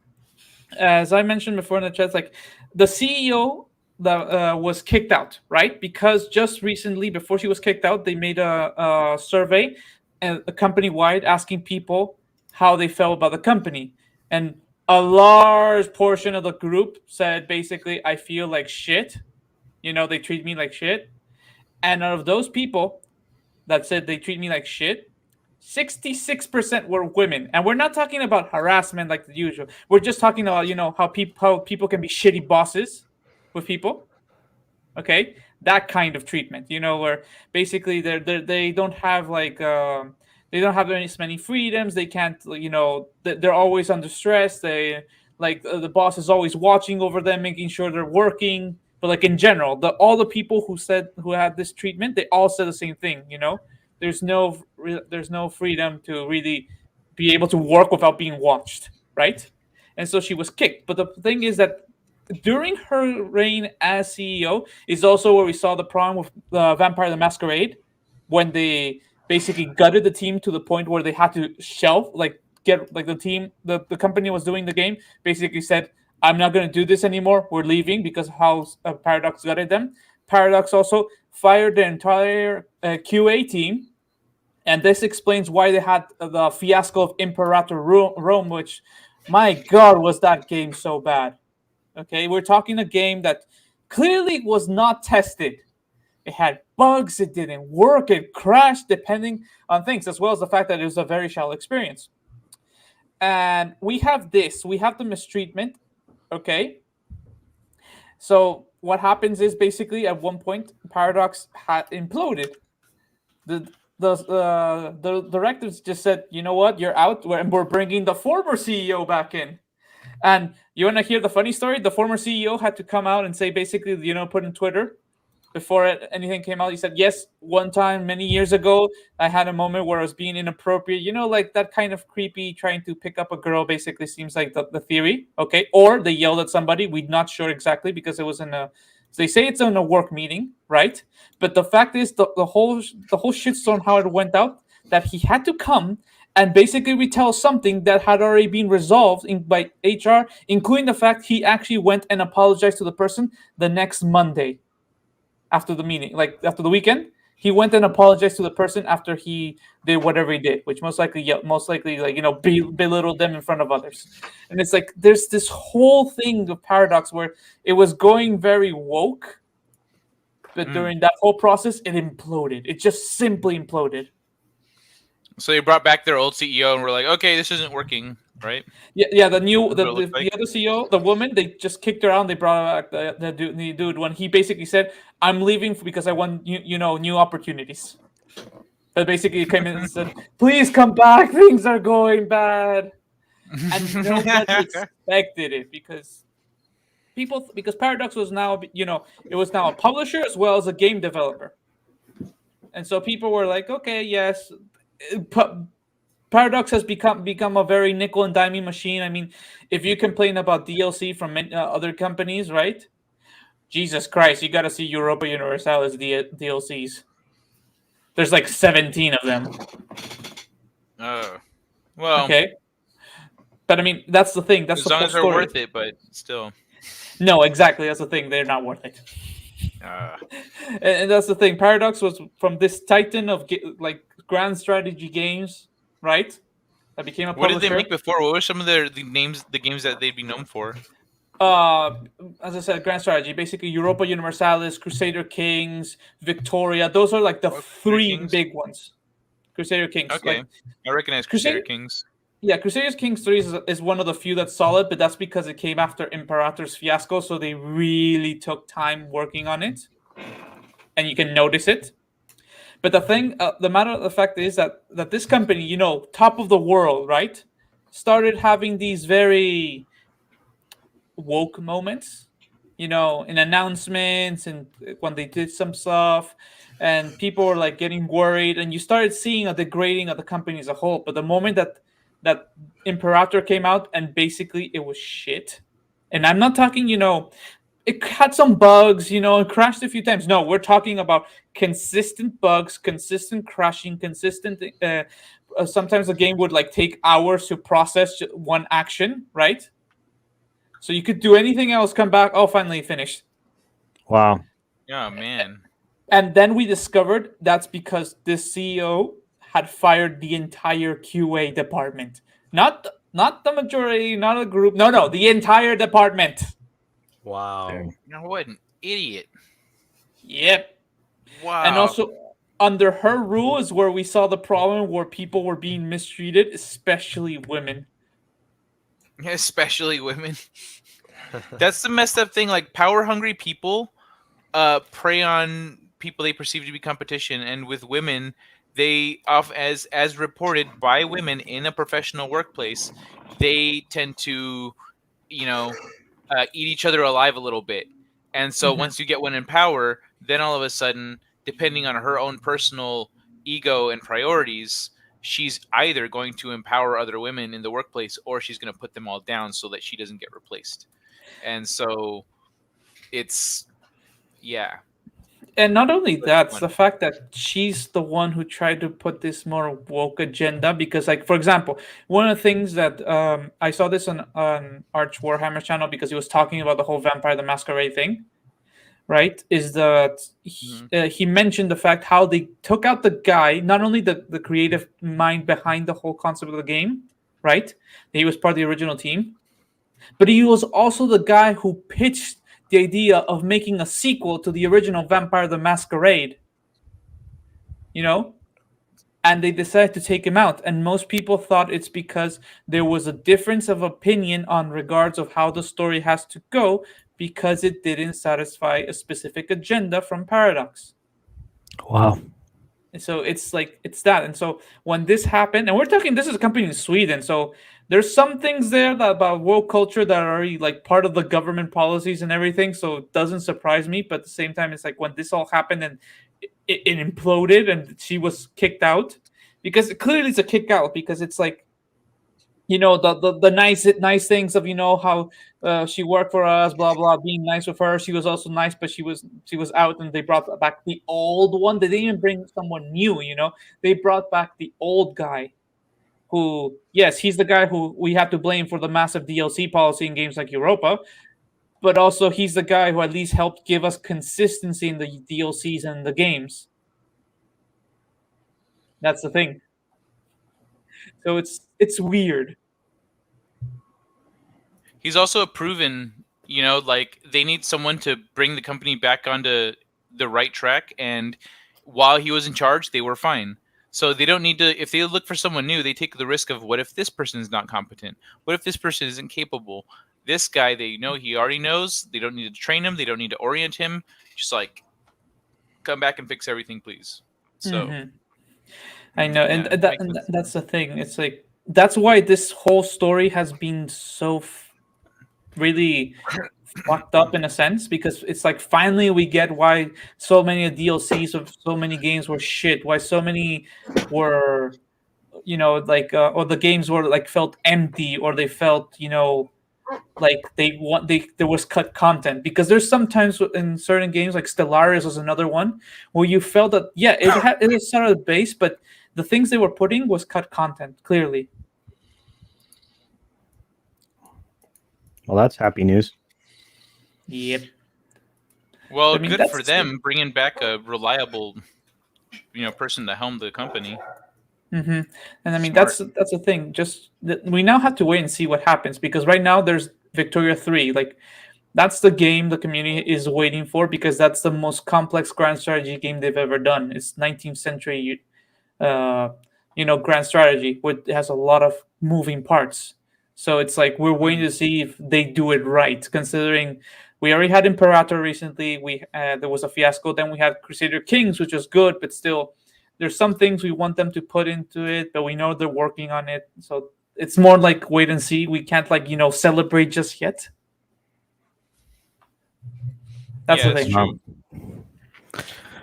S6: As I mentioned before in the chat, like the CEO that was kicked out, right? Because just recently, before she was kicked out, they made a survey, a company-wide, asking people how they felt about the company, and a large portion of the group said basically, I feel like shit. You know, they treat me like shit. And out of those people that said they treat me like shit, 66% were women. And we're not talking about harassment like the usual. We're just talking about, you know, how people can be shitty bosses with people. Okay? That kind of treatment, you know, where basically they don't have like they don't have as many freedoms. They can't, you know, they're always under stress. They like the boss is always watching over them, making sure they're working. But like in general, all the people who had this treatment, they all said the same thing. You know, there's no freedom to really be able to work without being watched, right? And so she was kicked. But the thing is that during her reign as CEO is also where we saw the problem with Vampire the Masquerade, when they basically gutted the team to the point where they had to shelf, like get like the team, the company was doing the game, basically said, I'm not going to do this anymore. We're leaving because how Paradox gutted them. Paradox also fired the entire QA team. And this explains why they had the fiasco of Imperator Rome, which, my God, was that game so bad. Okay, we're talking a game that clearly was not tested. It had bugs, it didn't work, it crashed depending on things, as well as the fact that it was a very shallow experience. And we have the mistreatment, okay? So what happens is basically at one point, Paradox had imploded. The directors just said, you know what, you're out, and we're bringing the former CEO back in. And you want to hear the funny story? The former CEO had to come out and say, basically, you know, put in Twitter before anything came out. He said, yes, one time many years ago, I had a moment where I was being inappropriate. You know, like that kind of creepy trying to pick up a girl basically seems like the theory. Okay. Or they yelled at somebody. We're not sure exactly because it was they say it's in a work meeting, right? But the fact is the whole shitstorm, how it went out, that he had to come and basically retell something that had already been resolved by HR, including the fact he actually went and apologized to the person the next Monday after the meeting, like after the weekend. He went and apologized to the person after he did whatever he did, which most likely, like, you know, belittled them in front of others. And it's like there's this whole thing of Paradox where it was going very woke, but during that whole process, it imploded. It just simply imploded.
S1: So they brought back their old CEO and were like, okay, this isn't working, right?
S6: Yeah. The other CEO, the woman, they just kicked her out. And they brought back the dude when he basically said, "I'm leaving because I want new opportunities." But basically, he came in and said, "Please come back. Things are going bad," and nobody expected it because Paradox was now, it was now a publisher as well as a game developer, and so people were like, "Okay, yes." Paradox has become a very nickel and diming machine. I mean, if you complain about DLC from other companies, right? Jesus Christ, you got to see Europa Universalis DLCs. There's like 17 of them.
S1: Oh, well.
S6: Okay. But I mean, that's the thing. That's
S1: as long as they're worth it, but still.
S6: No, exactly. That's the thing. They're not worth it. And that's the thing. Paradox was from this titan of like grand strategy games, right? That became a
S1: What
S6: publisher.
S1: did they make before? What were some of the names, the games that they'd be known for?
S6: As I said, grand strategy, basically Europa Universalis, Crusader Kings, Victoria. Those are like the three
S1: Kings?
S6: big ones. Crusader Kings.
S1: Okay,
S6: Like,
S1: I recognize Crusader Kings.
S6: Yeah, Crusader Kings 3 is one of the few that's solid, but that's because it came after Imperator's fiasco, so they really took time working on it, and you can notice it. But the matter of the fact is that this company, you know, top of the world, right, started having these very woke moments, you know, in announcements and when they did some stuff, and people were like getting worried, and you started seeing a degrading of the company as a whole. But the moment that Imperator came out, and basically it was shit, and I'm not talking, you know, it had some bugs, you know, it crashed a few times. No, we're talking about consistent bugs, consistent crashing, consistent. Sometimes the game would like take hours to process one action, right? So you could do anything else, come back, oh, finally finished.
S2: Wow.
S1: Oh man.
S6: And then we discovered that's because this CEO had fired the entire QA department. Not the majority, not a group. No, the entire department.
S3: Wow.
S1: Now what an idiot.
S6: Yep.
S1: Wow.
S6: And also under her rule is where we saw the problem where people were being mistreated, especially women.
S1: Especially women. That's the messed up thing. Like, power hungry people prey on people they perceive to be competition, and with women, they as reported by women in a professional workplace, they tend to, you know, eat each other alive a little bit. And so once you get one in power, then all of a sudden, depending on her own personal ego and priorities, she's either going to empower other women in the workplace, or she's going to put them all down so that she doesn't get replaced. And so it's, yeah.
S6: And not only that, it's the fact that she's the one who tried to put this more woke agenda. Because, like, for example, one of the things that I saw this on Arch Warhammer's channel, because he was talking about the whole Vampire the Masquerade thing, right? Is that he mentioned the fact how they took out the guy, not only the creative mind behind the whole concept of the game, right? He was part of the original team, but he was also the guy who pitched the idea of making a sequel to the original Vampire the Masquerade. You know? And they decided to take him out. And most people thought it's because there was a difference of opinion on regards of how the story has to go, because it didn't satisfy a specific agenda from Paradox.
S2: Wow.
S6: And so it's like, it's that. And so when this happened, and we're talking, this is a company in Sweden, so there's some things there about woke culture that are already like part of the government policies and everything, so it doesn't surprise me. But at the same time, it's like when this all happened and it imploded and she was kicked out, because clearly it's a kick out, because it's like, you know, the nice things of, you know, how she worked for us, blah blah, being nice with her. She was also nice, but she was out, and they brought back the old one. They didn't even bring someone new, you know. They brought back the old guy, who, yes, he's the guy who we have to blame for the massive DLC policy in games like Europa, but also he's the guy who at least helped give us consistency in the DLCs and the games. That's the thing. So it's weird.
S1: He's also a proven, you know, like, they need someone to bring the company back onto the right track, and while he was in charge, they were fine. So they don't need to, if they look for someone new, they take the risk of, what if this person is not competent? What if this person isn't capable? This guy, they know he already knows. They don't need to train him. They don't need to orient him. Just like, come back and fix everything, please. So
S6: I know, and that's the thing. It's like, that's why this whole story has been so really fucked up in a sense, because it's like finally we get why so many DLCs of so many games were shit, why so many were, you know, like or the games were like felt empty, or they felt, you know, like there was cut content. Because there's sometimes in certain games, like Stellaris was another one, where you felt that it was sort of the base, but the things they were putting was cut content, clearly.
S2: Well, that's happy news.
S6: Yep.
S1: Well,
S6: I mean,
S1: good
S6: that's
S1: for them bringing back a reliable, person to helm the company.
S6: And I mean,
S1: Smart.
S6: that's the thing. Just we now have to wait and see what happens, because right now there's Victoria 3. Like, that's the game the community is waiting for, because that's the most complex grand strategy game they've ever done. It's 19th century, grand strategy, which has a lot of moving parts. So it's like we're waiting to see if they do it right, considering we already had Imperator recently. There was a fiasco. Then we had Crusader Kings, which was good, but still, there's some things we want them to put into it, but we know they're working on it. So it's more like wait and see. We can't celebrate just yet. That's the thing.
S1: True.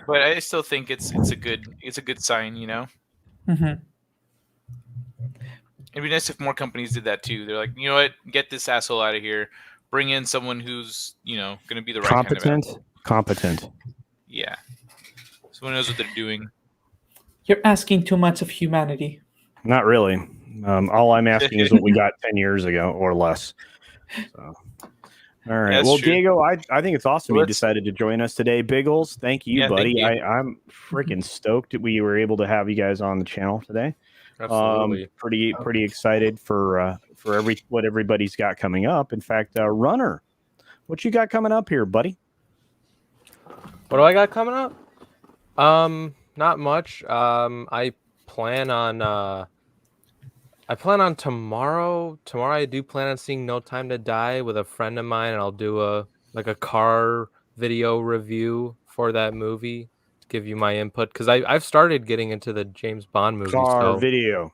S1: But I still think it's a good sign,
S6: Mm-hmm.
S1: It'd be nice if more companies did that too. They're like, you know what, get this asshole out of here. Bring in someone who's going to be the right kind of asshole.
S2: Competent.
S1: Yeah, someone knows what they're doing.
S6: You're asking too much of humanity.
S2: Not really. All I'm asking is what we got 10 years ago or less. So. All right.
S1: That's
S2: well,
S1: true.
S2: Diego, I think it's awesome you decided to join us today. Biggles, thank you, buddy.
S1: Thank you.
S2: I'm freaking stoked that we were able to have you guys on the channel today.
S3: Absolutely.
S2: Pretty excited for what everybody's got coming up. In fact, Runner, what you got coming up here, buddy?
S3: What do I got coming up? Not much. I plan on tomorrow. Tomorrow I do plan on seeing No Time to Die with a friend of mine, and I'll do a car video review for that movie to give you my input, because I've started getting into the James Bond movies.
S2: Car video.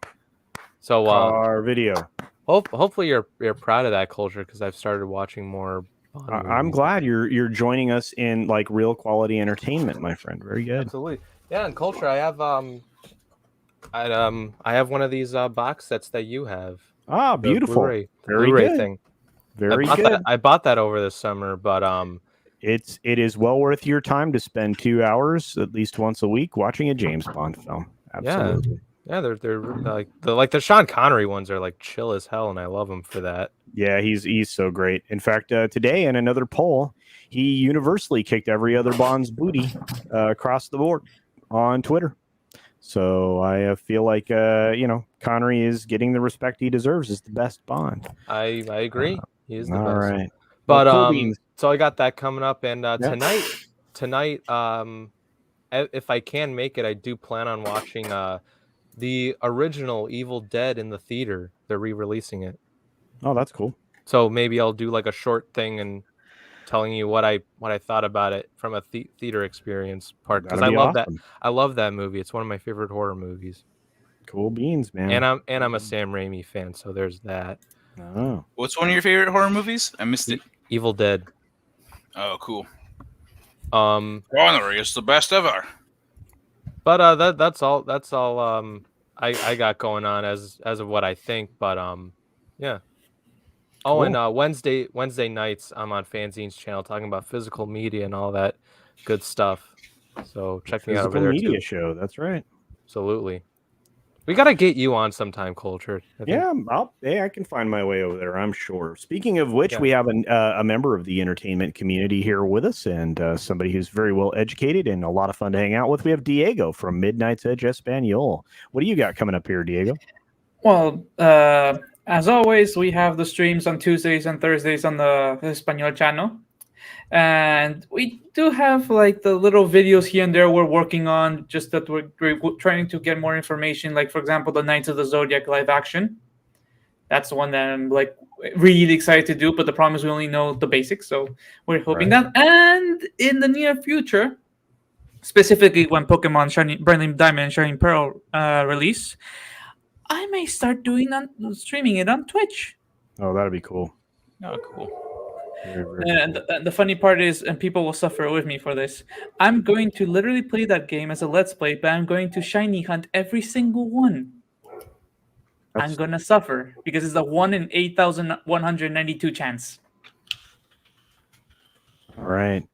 S3: Hopefully you're proud of that culture, because I've started watching more Bond movies.
S2: I'm glad you're joining us in like real quality entertainment, my friend. Very good.
S3: Absolutely. Yeah, and culture. I have one of these box sets that you have.
S2: Ah, beautiful.
S3: Very
S2: Blu-ray
S3: good thing.
S2: Very good.
S3: I bought that over this summer, but
S2: it is well worth your time to spend 2 hours at least once a week watching a James Bond film. Absolutely.
S3: Yeah, they're like the Sean Connery ones are like chill as hell, and I love him for that.
S2: Yeah, he's so great. In fact, today in another poll, he universally kicked every other Bond's booty across the board on Twitter. So I feel like Connery is getting the respect he deserves as the best Bond.
S3: I agree. He is the best.
S2: All right.
S3: But
S2: cool
S3: so I got that coming up, and tonight, if I can make it, I do plan on watching the original Evil Dead in the theater. They're re-releasing it.
S2: Oh, that's cool.
S3: So maybe I'll do like a short thing and telling you what I thought about it from a theater experience part, because I love that movie. It's one of my favorite horror movies.
S2: Cool beans, man.
S3: And I'm a Sam Raimi fan, so there's that.
S2: Oh.
S1: What's one of your favorite horror movies? I missed it.
S3: Evil Dead.
S1: Oh, cool.
S3: Connery
S1: is the best ever.
S3: But that's all I got going on as of what I think. But yeah. Oh, cool. And Wednesday nights I'm on Fanzine's channel talking about physical media and all that good stuff. So check me out over there too.
S2: Physical media show. That's right.
S3: Absolutely. We got to get you on sometime, Culture.
S2: Yeah, I can find my way over there, I'm sure. Speaking of which, we have a member of the entertainment community here with us, and somebody who's very well educated and a lot of fun to hang out with. We have Diego from Midnight's Edge Espanol. What do you got coming up here, Diego?
S6: Well, as always, we have the streams on Tuesdays and Thursdays on the Espanol channel. And we do have like the little videos here and there we're working on, just that we're trying to get more information. Like, for example, the Knights of the Zodiac live action. That's the one that I'm like really excited to do, but the problem is we only know the basics. So we're hoping that. And in the near future, specifically when Pokemon Burning Diamond and Shining Pearl release, I may start streaming it on Twitch.
S2: Oh, that'd be cool.
S1: Oh, cool.
S6: And the funny part is, and people will suffer with me for this, I'm going to literally play that game as a Let's Play, but I'm going to shiny hunt every single one. I'm going to suffer because it's a 1 in 8,192 chance.
S2: All right.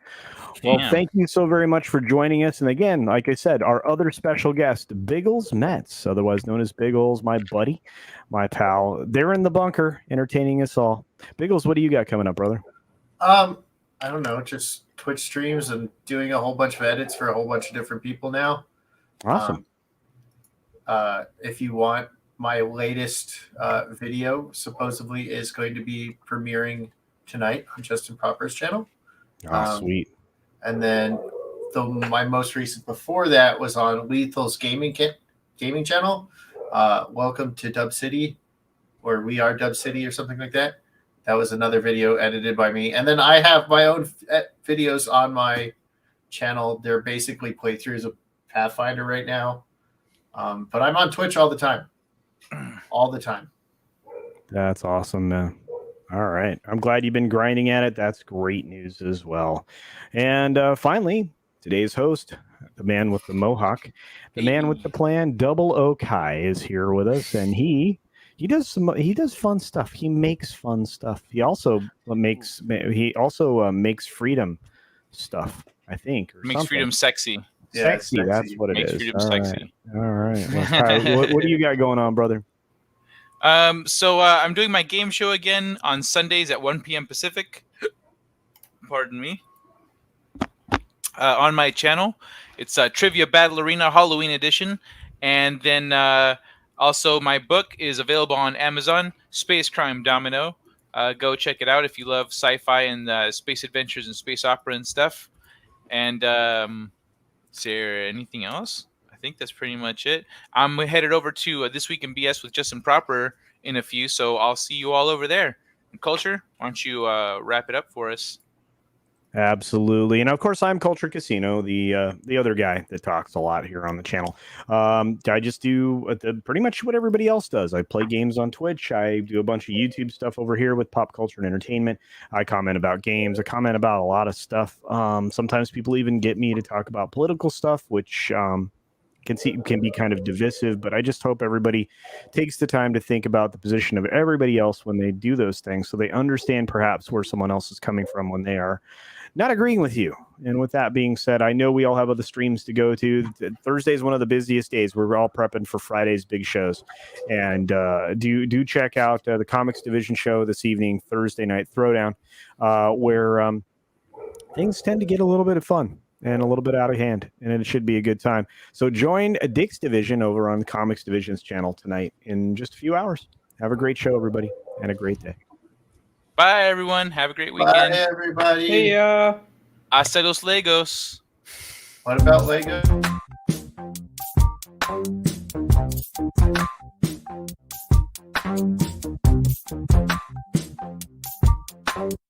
S2: Well, thank you so very much for joining us. And again, like I said, our other special guest, Biggles Metz, otherwise known as Biggles, my buddy, my pal. They're in the bunker entertaining us all. Biggles, what do you got coming up, brother?
S4: I don't know, just Twitch streams and doing a whole bunch of edits for a whole bunch of different people now.
S2: Awesome.
S4: If you want, my latest video supposedly is going to be premiering tonight on Justin Proper's channel.
S2: Sweet.
S4: And then my most recent before that was on Lethal's gaming channel. Welcome to Dub City, or We Are Dub City, or something like that. That was another video edited by me. And then I have my own videos on my channel. They're basically playthroughs of Pathfinder right now. But I'm on Twitch all the time. All the time.
S2: That's awesome, man. All right. I'm glad you've been grinding at it. That's great news as well. And finally, today's host, the man with the mohawk, the man with the plan, Double O Kai, is here with us, and he does fun stuff. He makes fun stuff. He also makes freedom stuff, I think. Or
S1: Makes
S2: something.
S1: freedom sexy.
S2: Sexy, that's what it
S1: Makes
S2: is.
S1: freedom
S2: All
S1: sexy.
S2: right. All right. Well, Kai, what do you got going on, brother?
S1: So I'm doing my game show again on Sundays at 1 p.m. Pacific. Pardon me. On my channel. It's Trivia Battle Arena Halloween Edition. And then also my book is available on Amazon, Space Crime Domino. Go check it out if you love sci-fi and space adventures and space opera and stuff. And is there anything else? I think that's pretty much it. I'm headed over to This Week in BS with Justin Proper in a few, so I'll see you all over there. And Culture, why don't you wrap it up for us?
S2: Absolutely. And of course, I'm Culture Casino, the other guy that talks a lot here on the channel. I just do pretty much what everybody else does. I play games on Twitch. I do a bunch of YouTube stuff over here with pop culture and entertainment. I comment about games. I comment about a lot of stuff. Sometimes people even get me to talk about political stuff, which can be kind of divisive, but I just hope everybody takes the time to think about the position of everybody else when they do those things, so they understand perhaps where someone else is coming from when they are not agreeing with you. And with that being said, I know we all have other streams to go to. Thursday is one of the busiest days. We're all prepping for Friday's big shows. And do check out the Comics Division show this evening, Thursday Night Throwdown, where things tend to get a little bit of fun and a little bit out of hand, and it should be a good time. So join Dick's Division over on the Comics Division's channel tonight in just a few hours. Have a great show, everybody, and a great day.
S1: Bye, everyone. Have a great weekend.
S4: Bye, everybody.
S6: Hey,
S1: hasta los Legos.
S4: What about Lego?